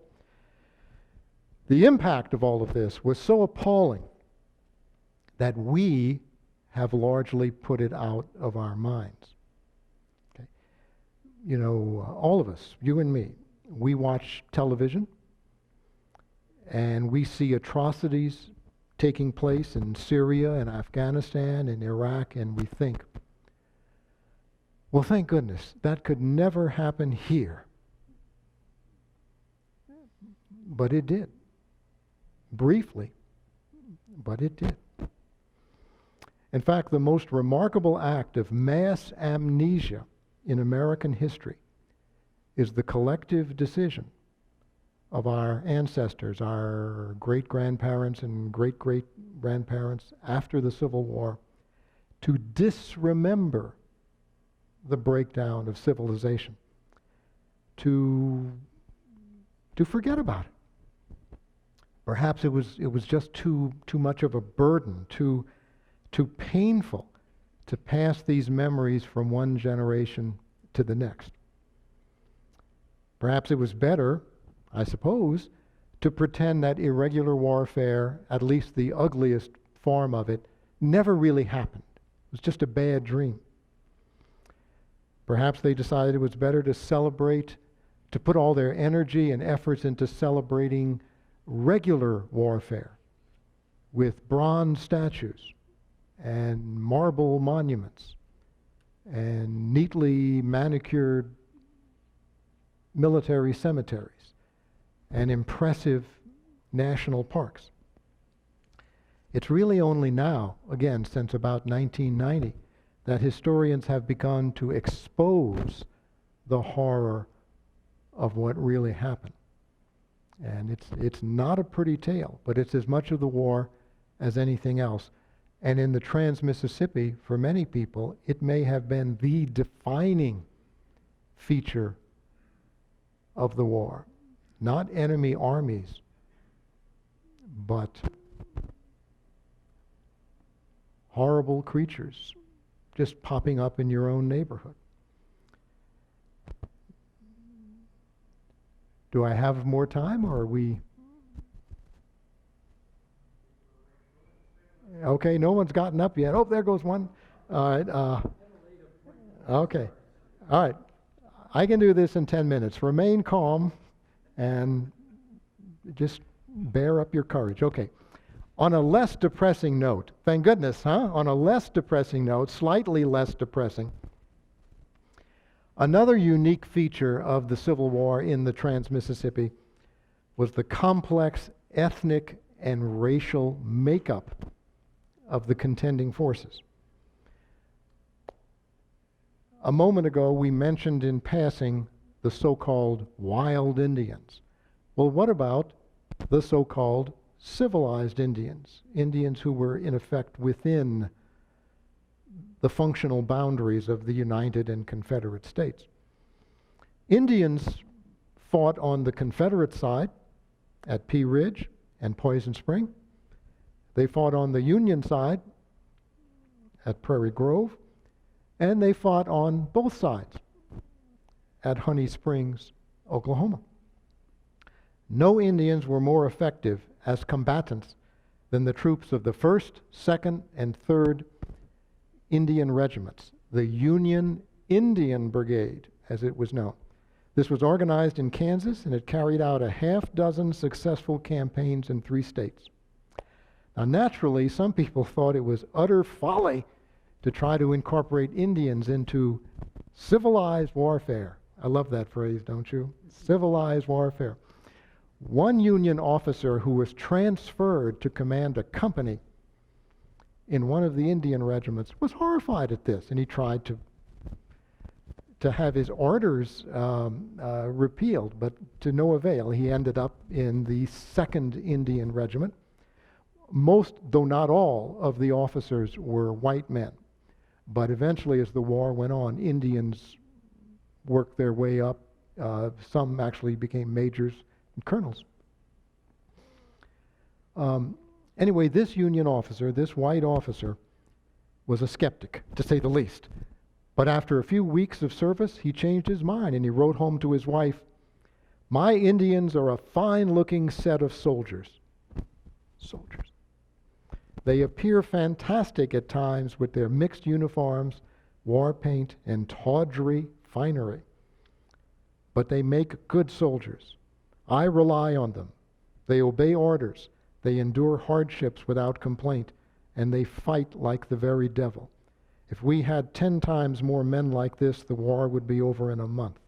The impact of all of this was so appalling that we have largely put it out of our minds. Okay? You know, all of us, you and me, we watch television and we see atrocities taking place in Syria and Afghanistan and Iraq, and we think, well, thank goodness, that could never happen here. But it did. Briefly, but it did. In fact, the most remarkable act of mass amnesia in American history is the collective decision of our ancestors, our great-grandparents and great-great-grandparents after the Civil War, to disremember the breakdown of civilization, to forget about it. Perhaps it was just too much of a burden, too painful to pass these memories from one generation to the next. Perhaps it was better, I suppose, to pretend that irregular warfare, at least the ugliest form of it, never really happened. It was just a bad dream. Perhaps they decided it was better to celebrate, to put all their energy and efforts into celebrating regular warfare with bronze statues and marble monuments and neatly manicured military cemeteries and impressive national parks. It's really only now, again, since about 1990, that historians have begun to expose the horror of what really happened. And it's not a pretty tale, but it's as much of the war as anything else. And in the Trans-Mississippi, for many people, it may have been the defining feature of the war. Not enemy armies, but horrible creatures just popping up in your own neighborhood. Do I have more time, or are we? Okay, no one's gotten up yet. Oh, there goes one. All right. Okay. All right. I can do this in 10 minutes. Remain calm and just bear up your courage. Okay. On a less depressing note, thank goodness, huh? On a less depressing note, slightly less depressing, another unique feature of the Civil War in the Trans-Mississippi was the complex ethnic and racial makeup of the contending forces. A moment ago, we mentioned in passing the so-called wild Indians. Well, what about the so-called civilized Indians? Indians who were, in effect, within the functional boundaries of the United and Confederate States. Indians fought on the Confederate side at Pea Ridge and Poison Spring. They fought on the Union side at Prairie Grove, and they fought on both sides at Honey Springs, Oklahoma. No Indians were more effective as combatants than the troops of the 1st, 2nd, and 3rd Indian regiments, the Union Indian Brigade, as it was known. This was organized in Kansas, and it carried out a half-dozen successful campaigns in 3 states. Now, naturally, some people thought it was utter folly to try to incorporate Indians into civilized warfare. I love that phrase, don't you? Civilized warfare. One Union officer who was transferred to command a company in one of the Indian regiments was horrified at this, and he tried to have his orders repealed, but to no avail. He ended up in the 2nd Indian Regiment. Most, though not all, of the officers were white men. But eventually, as the war went on, Indians worked their way up. Some actually became majors and colonels. Anyway, this Union officer, this white officer, was a skeptic, to say the least. But after a few weeks of service, he changed his mind, and he wrote home to his wife, "My Indians are a fine-looking set of soldiers." Soldiers. They appear fantastic at times with their mixed uniforms, war paint, and tawdry finery. But they make good soldiers. I rely on them. They obey orders. They endure hardships without complaint, and they fight like the very devil. If we had 10 times more men like this, the war would be over in a month.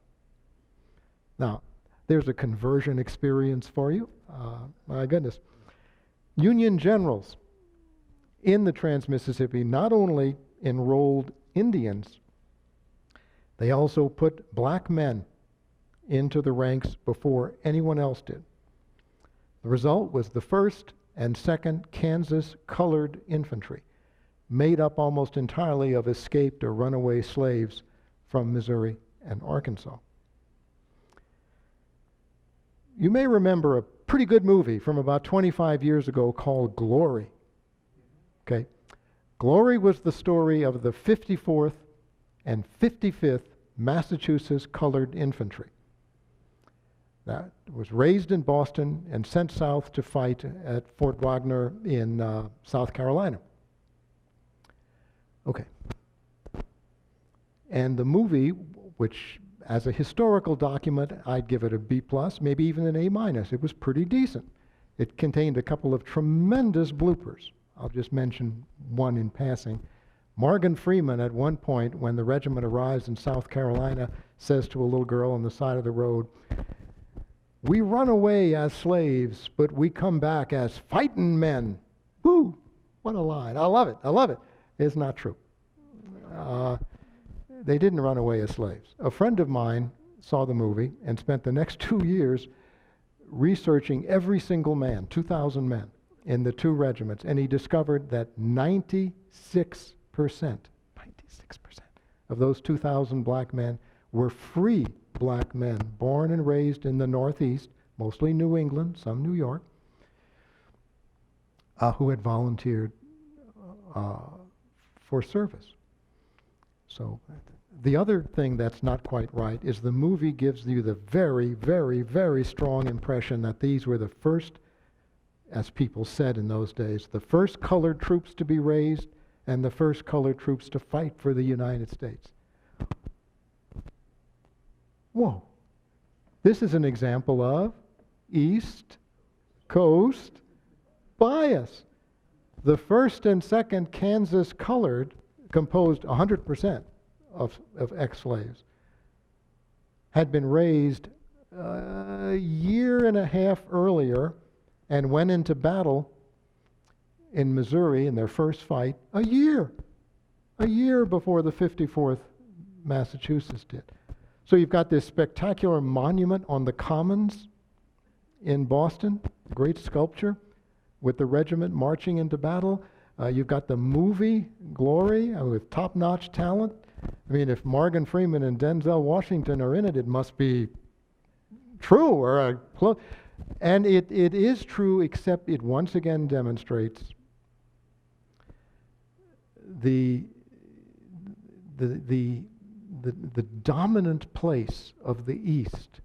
Now, there's a conversion experience for you. My goodness. Union generals in the Trans-Mississippi not only enrolled Indians, they also put black men into the ranks before anyone else did. The result was the 1st and 2nd Kansas Colored Infantry, made up almost entirely of escaped or runaway slaves from Missouri and Arkansas. You may remember a pretty good movie from about 25 years ago called Glory. Okay? Glory was the story of the 54th and 55th Massachusetts Colored Infantry. That was raised in Boston and sent south to fight at Fort Wagner in South Carolina. Okay. And the movie, which as a historical document, I'd give it a B+, maybe even an A-. It was pretty decent. It contained a couple of tremendous bloopers. I'll just mention one in passing. Morgan Freeman, at one point, when the regiment arrives in South Carolina, says to a little girl on the side of the road, "We run away as slaves, but we come back as fighting men." Woo! What a line. I love it. I love it. It's not true. They didn't run away as slaves. A friend of mine saw the movie and spent the next 2 years researching every single man, 2,000 men, in the two regiments, and he discovered that 96% of those 2,000 black men were free black men, born and raised in the Northeast, mostly New England, some New York, who had volunteered for service. So the other thing that's not quite right is the movie gives you the very, very, very strong impression that these were the first, as people said in those days, the first colored troops to be raised and the first colored troops to fight for the United States. Whoa. This is an example of East Coast bias. The 1st and 2nd Kansas Colored, composed 100% of ex-slaves, had been raised a year and a half earlier and went into battle in Missouri in their first fight a year before the 54th Massachusetts did. So you've got this spectacular monument on the Commons in Boston, great sculpture with the regiment marching into battle. You've got the movie Glory with top-notch talent. I mean, if Morgan Freeman and Denzel Washington are in it, it must be true or close. And it is true, except it once again demonstrates the dominant place of the East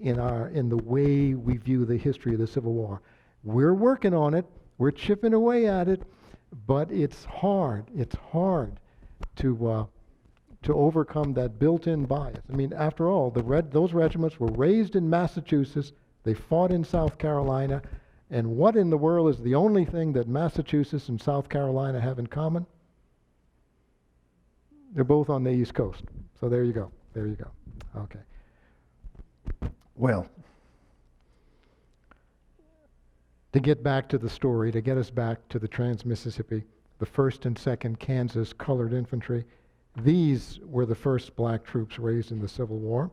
in the way we view the history of the Civil War. We're working on it. We're chipping away at it, but it's hard. It's hard to overcome that built-in bias. I mean, after all, those regiments were raised in Massachusetts. They fought in South Carolina. And what in the world is the only thing that Massachusetts and South Carolina have in common? They're both on the East Coast. So there you go. There you go. Okay. Well, to get back to the story, to get us back to the Trans-Mississippi, the 1st and 2nd Kansas Colored Infantry, these were the first black troops raised in the Civil War.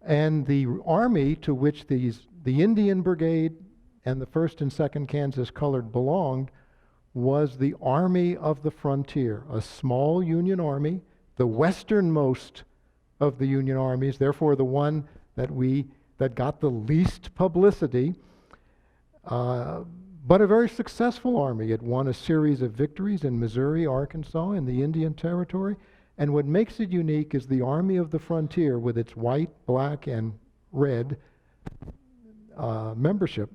And the army to which the Indian Brigade and the 1st and 2nd Kansas Colored belonged was the Army of the Frontier, a small Union army, the westernmost of the Union armies, therefore the one that got the least publicity, but a very successful army. It won a series of victories in Missouri, Arkansas, and the Indian Territory. And what makes it unique is the Army of the Frontier, with its white, black, and red membership,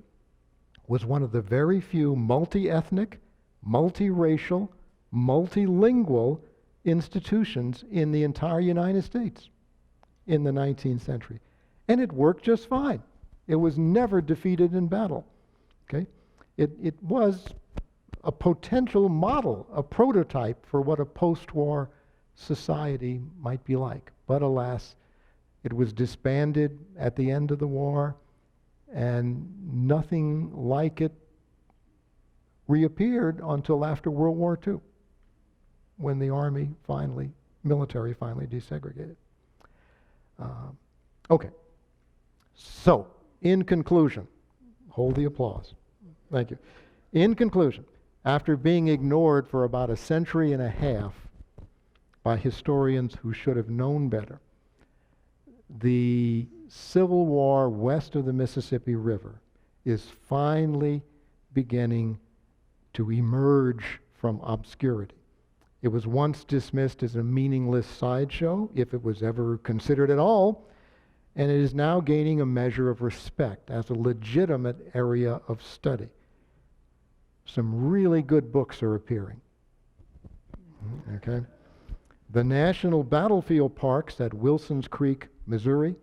was one of the very few multi-ethnic, multiracial, multilingual institutions in the entire United States in the 19th century. And it worked just fine. It was never defeated in battle. Okay? It was a potential model, a prototype for what a post-war society might be like. But alas, it was disbanded at the end of the war, and nothing like it reappeared until after World War II, when the military finally desegregated. Okay. So, in conclusion, hold the applause. Thank you. In conclusion, after being ignored for about a century and a half, by historians who should have known better. The Civil War west of the Mississippi River is finally beginning to emerge from obscurity. It was once dismissed as a meaningless sideshow, if it was ever considered at all, and it is now gaining a measure of respect as a legitimate area of study. Some really good books are appearing. Okay? The National Battlefield Parks at Wilsons Creek, Missouri,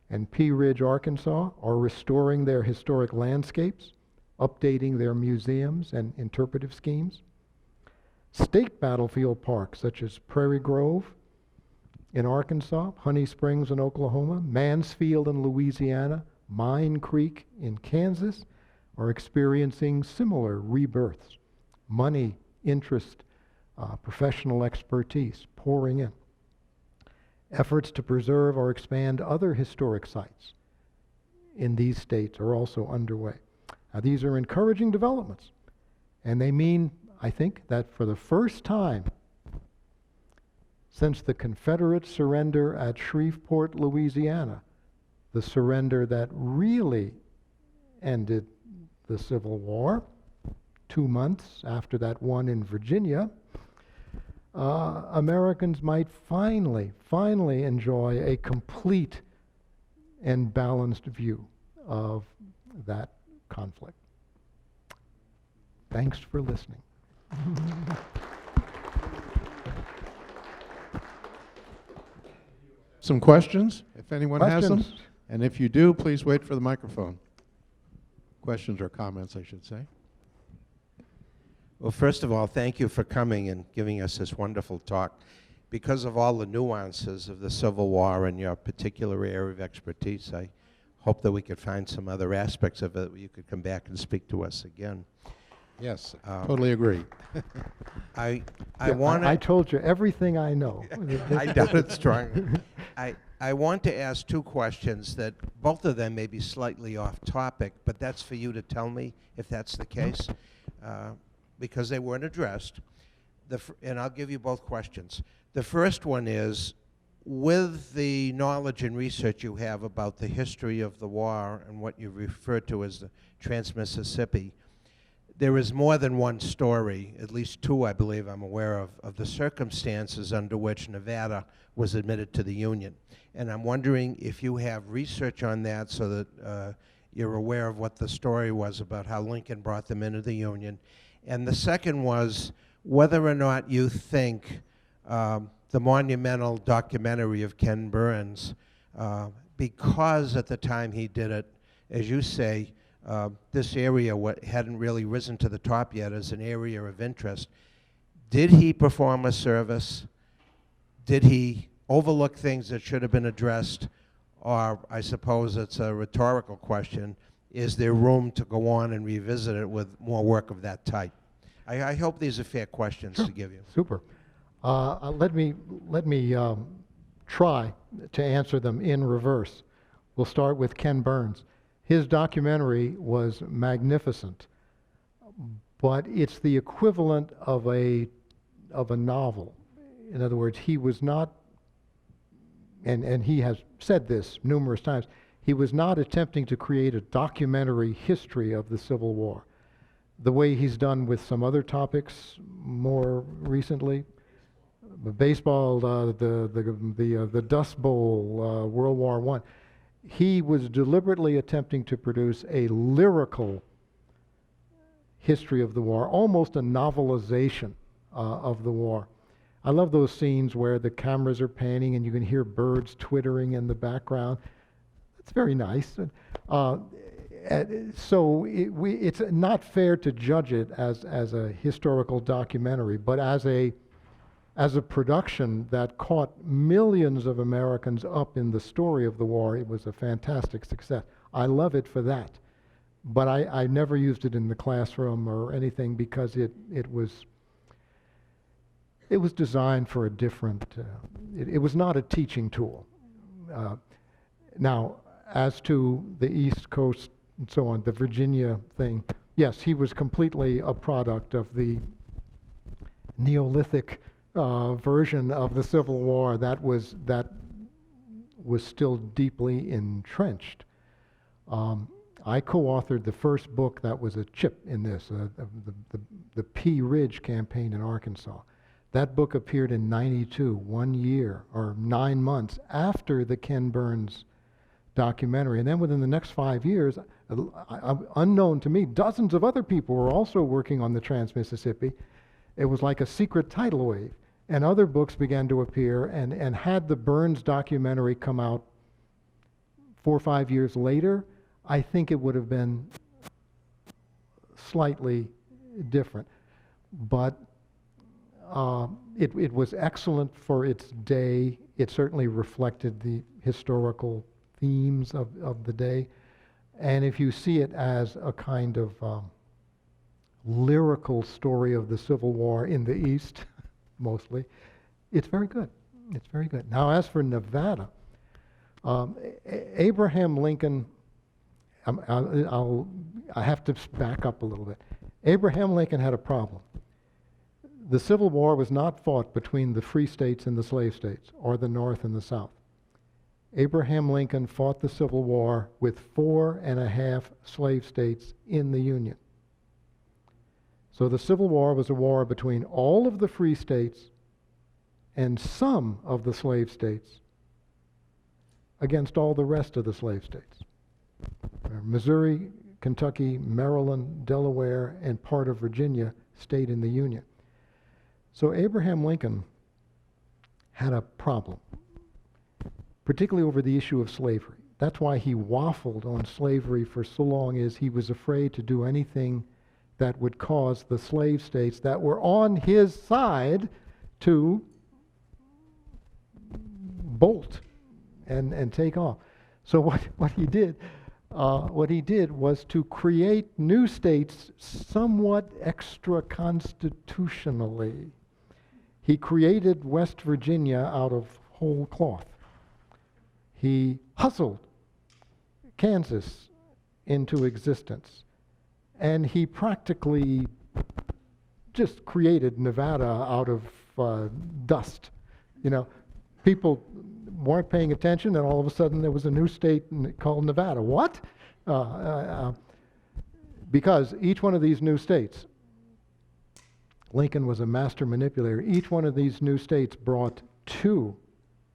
and Pea Ridge, Arkansas, are restoring their historic landscapes, updating their museums and interpretive schemes. State battlefield parks such as Prairie Grove in Arkansas, Honey Springs in Oklahoma, Mansfield in Louisiana, Mine Creek in Kansas are experiencing similar rebirths. Money, interest, professional expertise pouring in. Efforts to preserve or expand other historic sites in these states are also underway. Now, these are encouraging developments, and they mean, I think, that for the first time since the Confederate surrender at Shreveport, Louisiana, the surrender that really ended the Civil War, 2 months after that one in Virginia, Americans might finally enjoy a complete and balanced view of that conflict. Thanks for listening. Some questions, if anyone has them? Questions? And if you do, please wait for the microphone. Questions or comments, I should say. Well, first of all, thank you for coming and giving us this wonderful talk. Because of all the nuances of the Civil War and your particular area of expertise, I hope that we could find some other aspects of it where you could come back and speak to us again. Yes, totally agree. I Yeah, want I told you everything I know. I doubt it strongly. I want to ask two questions that both of them may be slightly off topic, but that's for you to tell me if that's the case, because they weren't addressed. And I'll give you both questions. The first one is, with the knowledge and research you have about the history of the war and what you refer to as the Trans-Mississippi, there is more than one story, at least two I believe I'm aware of the circumstances under which Nevada was admitted to the Union. And I'm wondering if you have research on that so that you're aware of what the story was about how Lincoln brought them into the Union. And the second was whether or not you think the monumental documentary of Ken Burns, because at the time he did it, as you say, this area hadn't really risen to the top yet as an area of interest. Did he perform a service? Did he overlook things that should have been addressed? Or I suppose it's a rhetorical question, is there room to go on and revisit it with more work of that type? I hope these are fair questions to give you. Super. Let me try to answer them in reverse. We'll start with Ken Burns. His documentary was magnificent, but it's the equivalent of a novel. In other words, he was not, and he has said this numerous times, he was not attempting to create a documentary history of the Civil War, the way he's done with some other topics more recently. Baseball, the Dust Bowl, World War I. He was deliberately attempting to produce a lyrical history of the war, almost a novelization of the war. I love those scenes where the cameras are panning and you can hear birds twittering in the background. It's very nice. So it's not fair to judge it as a historical documentary, but as a production that caught millions of Americans up in the story of the war. It was a fantastic success. I love it for that. But I never used it in the classroom or anything because it was designed for a different, it was not a teaching tool. Now, as to the East Coast and so on, the Virginia thing, yes, he was completely a product of the Neolithic version of the Civil War that was still deeply entrenched. I co-authored the first book that was a chip in this, the Pea Ridge campaign in Arkansas. That book appeared in '92, 1 year or 9 months after the Ken Burns documentary. And then within the next 5 years, unknown to me, dozens of other people were also working on the Trans-Mississippi. It was like a secret tidal wave. And other books began to appear, and had the Burns documentary come out 4 or 5 years later, I think it would have been slightly different. But it was excellent for its day. It certainly reflected the historical themes of the day. And if you see it as a kind of lyrical story of the Civil War in the East, mostly, it's very good. It's very good. Now, as for Nevada, Abraham Lincoln, I have to back up a little bit. Abraham Lincoln had a problem. The Civil War was not fought between the free states and the slave states, or the North and the South. Abraham Lincoln fought the Civil War with 4.5 slave states in the Union. So the Civil War was a war between all of the free states and some of the slave states against all the rest of the slave states. Missouri, Kentucky, Maryland, Delaware, and part of Virginia stayed in the Union. So Abraham Lincoln had a problem, particularly over the issue of slavery. That's why he waffled on slavery for so long, is he was afraid to do anything that would cause the slave states that were on his side to bolt and take off. So what he did was to create new states somewhat extra-constitutionally. He created West Virginia out of whole cloth. He hustled Kansas into existence. And he practically just created Nevada out of dust. You know, people weren't paying attention, and all of a sudden there was a new state called Nevada. What? Because each one of these new states, Lincoln was a master manipulator. Each one of these new states brought 2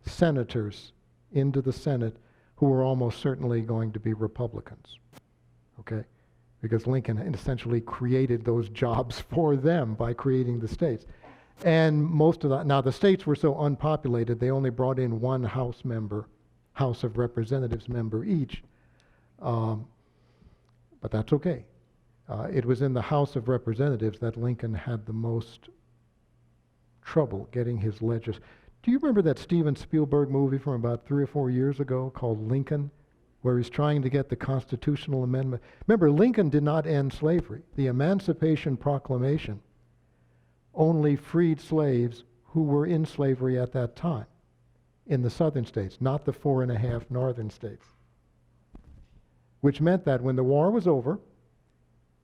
senators into the Senate who were almost certainly going to be Republicans. Okay? Because Lincoln essentially created those jobs for them by creating the states. And most of that, now the states were so unpopulated, they only brought in 1 House member, House of Representatives member each. But that's okay. It was in the House of Representatives that Lincoln had the most trouble getting his legislation. Do you remember that Steven Spielberg movie from about 3 or 4 years ago called Lincoln, where he's trying to get the constitutional amendment? Remember, Lincoln did not end slavery. The Emancipation Proclamation only freed slaves who were in slavery at that time in the southern states, not the 4.5 northern states. Which meant that when the war was over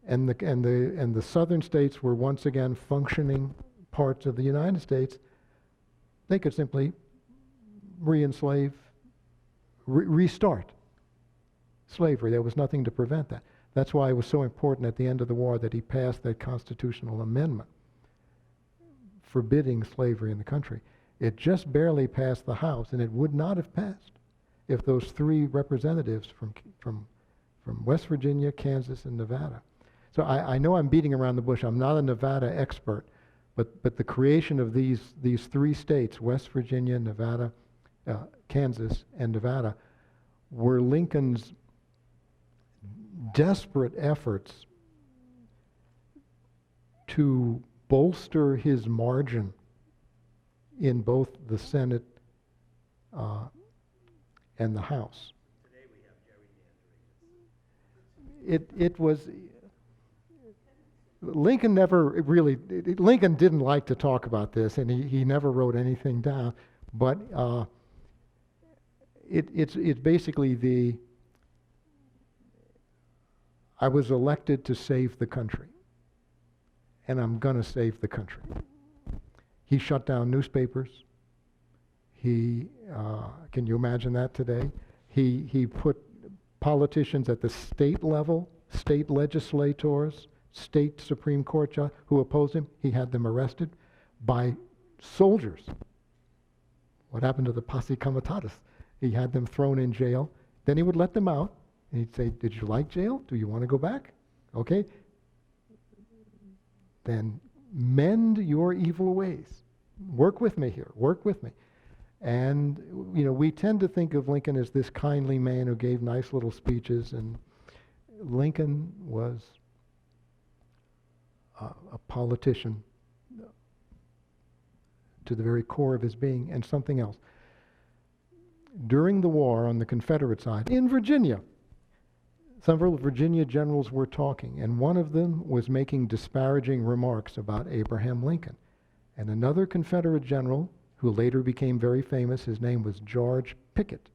and the southern states were once again functioning parts of the United States, they could simply re-enslave, restart slavery. There was nothing to prevent that. That's why it was so important at the end of the war that he passed that constitutional amendment forbidding slavery in the country. It just barely passed the House, and it would not have passed if those 3 representatives from West Virginia, Kansas, and Nevada. So I know I'm beating around the bush. I'm not a Nevada expert, but the creation of these 3 states, West Virginia, Nevada, Kansas, and Nevada, were Lincoln's desperate efforts to bolster his margin in both the Senate and the House. Today we have gerrymandering. It was, Lincoln never really, Lincoln didn't like to talk about this, and he never wrote anything down, but it's basically I was elected to save the country, and I'm going to save the country. He shut down newspapers. He, can you imagine that today? He put politicians at the state level, state legislators, state Supreme Court who opposed him, he had them arrested by soldiers. What happened to the posse comitatus? He had them thrown in jail. Then he would let them out, and he'd say, did you like jail? Do you want to go back? Okay. Then mend your evil ways. Work with me here. Work with me. And, you know, we tend to think of Lincoln as this kindly man who gave nice little speeches, and Lincoln was a politician to the very core of his being, and something else. During the war on the Confederate side, in Virginia, several Virginia generals were talking, and one of them was making disparaging remarks about Abraham Lincoln. And another Confederate general, who later became very famous, his name was George Pickett.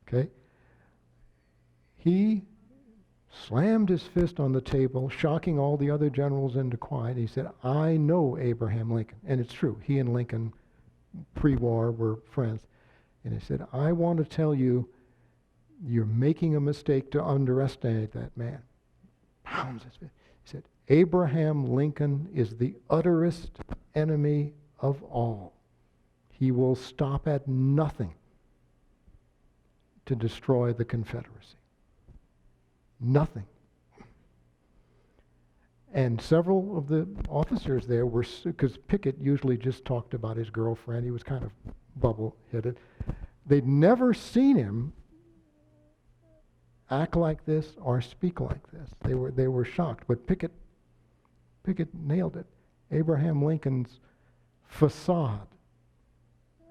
Okay? He slammed his fist on the table, shocking all the other generals into quiet. He said, I know Abraham Lincoln. And it's true. He and Lincoln, pre-war, were friends. And he said, I want to tell you, you're making a mistake to underestimate that man. Pounds his fist. He said, Abraham Lincoln is the utterest enemy of all. He will stop at nothing to destroy the Confederacy. Nothing. And several of the officers there were, because Pickett usually just talked about his girlfriend, he was kind of bubble-headed. They'd never seen him act like this or speak like this. They were shocked, but Pickett nailed it. Abraham Lincoln's facade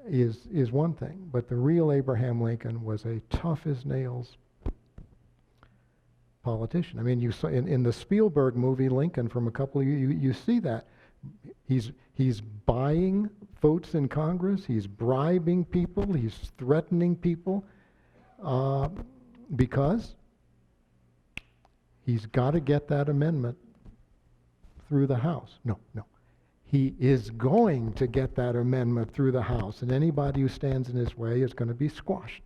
is one thing, but the real Abraham Lincoln was a tough as nails politician. I mean, you saw in the Spielberg movie Lincoln from a couple of you see that. He's buying votes in Congress, he's bribing people, he's threatening people, because he's got to get that amendment through the House. No. He is going to get that amendment through the House, and anybody who stands in his way is going to be squashed.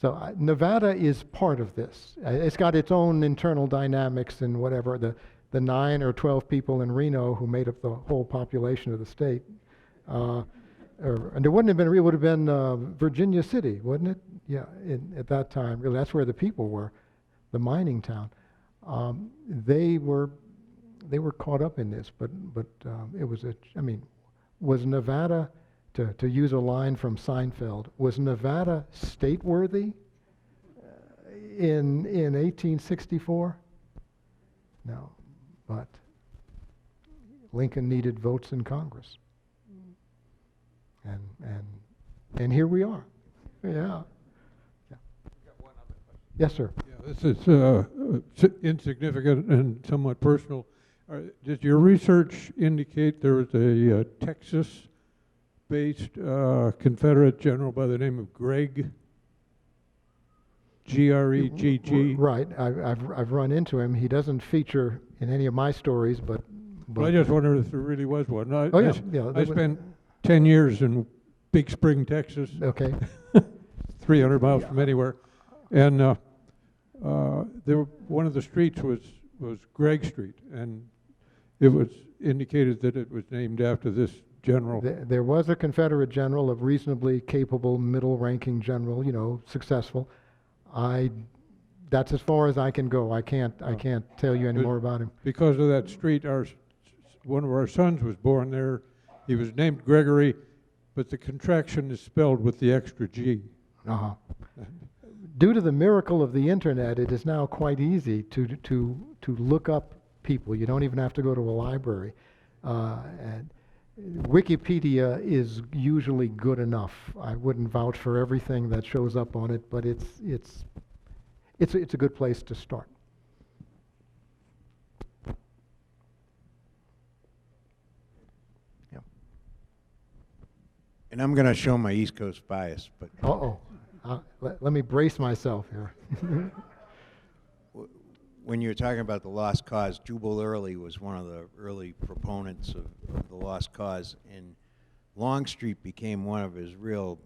So Nevada is part of this. It's got its own internal dynamics and whatever. The 9 or 12 people in Reno who made up the whole population of the state. And it wouldn't have been, it would have been Virginia City, wouldn't it? Yeah, at that time. Really, that's where the people were, the mining town. They were caught up in this, but it was was Nevada, to use a line from Seinfeld, was Nevada state-worthy in 1864? No, but Lincoln needed votes in Congress, and here we are. Yeah. Yes, sir. Yeah, this is insignificant and somewhat personal. Did your research indicate there was a Texas-based Confederate general by the name of Gregg? G-R-E-G-G? Right. I've run into him. He doesn't feature in any of my stories, but I just wondered if there really was one. I I spent 10 years in Big Spring, Texas. Okay. 300 miles from anywhere. And one of the streets was Gregg Street, and it was indicated that it was named after this general. There was a Confederate general, a reasonably capable, middle-ranking general, successful. That's as far as I can go. I can't tell you any more about him. Because of that street, one of our sons was born there. He was named Gregory, but the contraction is spelled with the extra G. Uh-huh. Due to the miracle of the internet, it is now quite easy to look up people. You don't even have to go to a library. And Wikipedia is usually good enough. I wouldn't vouch for everything that shows up on it, but it's a good place to start. Yeah. And I'm going to show my East Coast bias, but Let me brace myself here. when you're talking about the lost cause, Jubal Early was one of the early proponents of the lost cause, and Longstreet became one of his real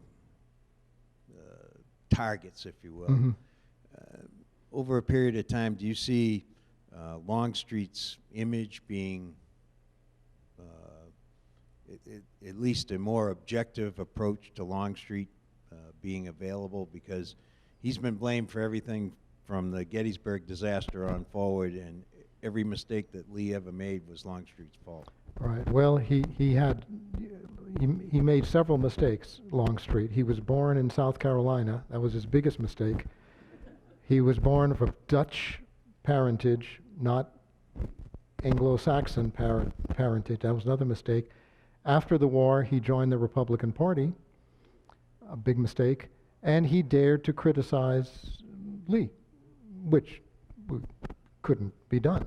targets, if you will. Mhm. Over a period of time, do you see Longstreet's image being at least a more objective approach to Longstreet being available? Because he's been blamed for everything from the Gettysburg disaster on forward, and every mistake that Lee ever made was Longstreet's fault. Right. Well, he made several mistakes, Longstreet. He was born in South Carolina. That was his biggest mistake. He was born of Dutch parentage, not Anglo-Saxon parentage. That was another mistake. After the war, he joined the Republican Party, a big mistake, and he dared to criticize Lee, which couldn't be done.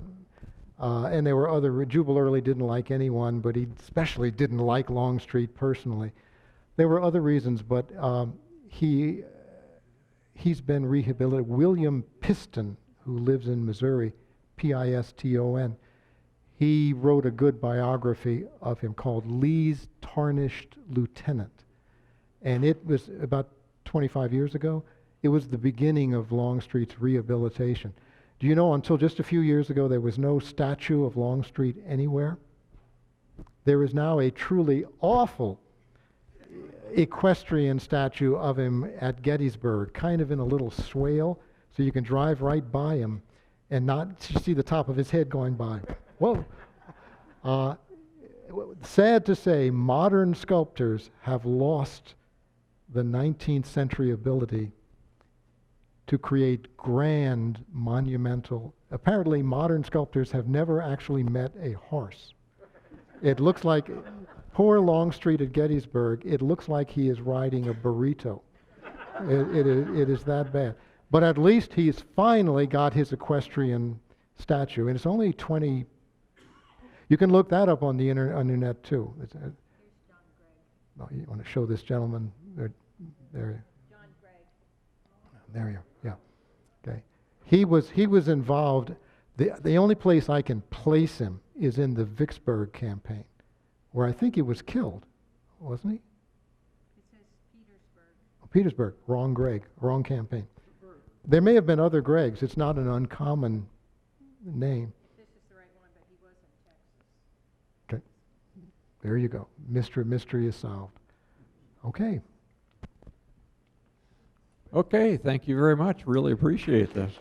And there were other, Jubal Early didn't like anyone, but he especially didn't like Longstreet personally. There were other reasons, but he's been rehabilitated. William Piston, who lives in Missouri, Piston, he wrote a good biography of him called Lee's Tarnished Lieutenant. And it was about 25 years ago. It was the beginning of Longstreet's rehabilitation. Do you know, until just a few years ago, there was no statue of Longstreet anywhere? There is now a truly awful equestrian statue of him at Gettysburg, kind of in a little swale, so you can drive right by him and not see the top of his head going by. Whoa. Sad to say, modern sculptors have lost the 19th century ability to create grand, monumental. Apparently, modern sculptors have never actually met a horse. It looks like, poor Longstreet at Gettysburg, it looks like he is riding a burrito. It is that bad. But at least he's finally got his equestrian statue, and it's only 20. You can look that up on the internet too. It's, oh, you want to show this gentleman? There. John Gregg. There you are. Yeah. Okay. He was involved. The only place I can place him is in the Vicksburg campaign, where I think he was killed, wasn't he? It says Petersburg. Oh, Petersburg. Wrong Gregg. Wrong campaign. There may have been other Greggs. It's not an uncommon name. This is the right one, but he was in Texas. Okay. There you go. Mystery is solved. Okay. Okay, thank you very much. Really appreciate this.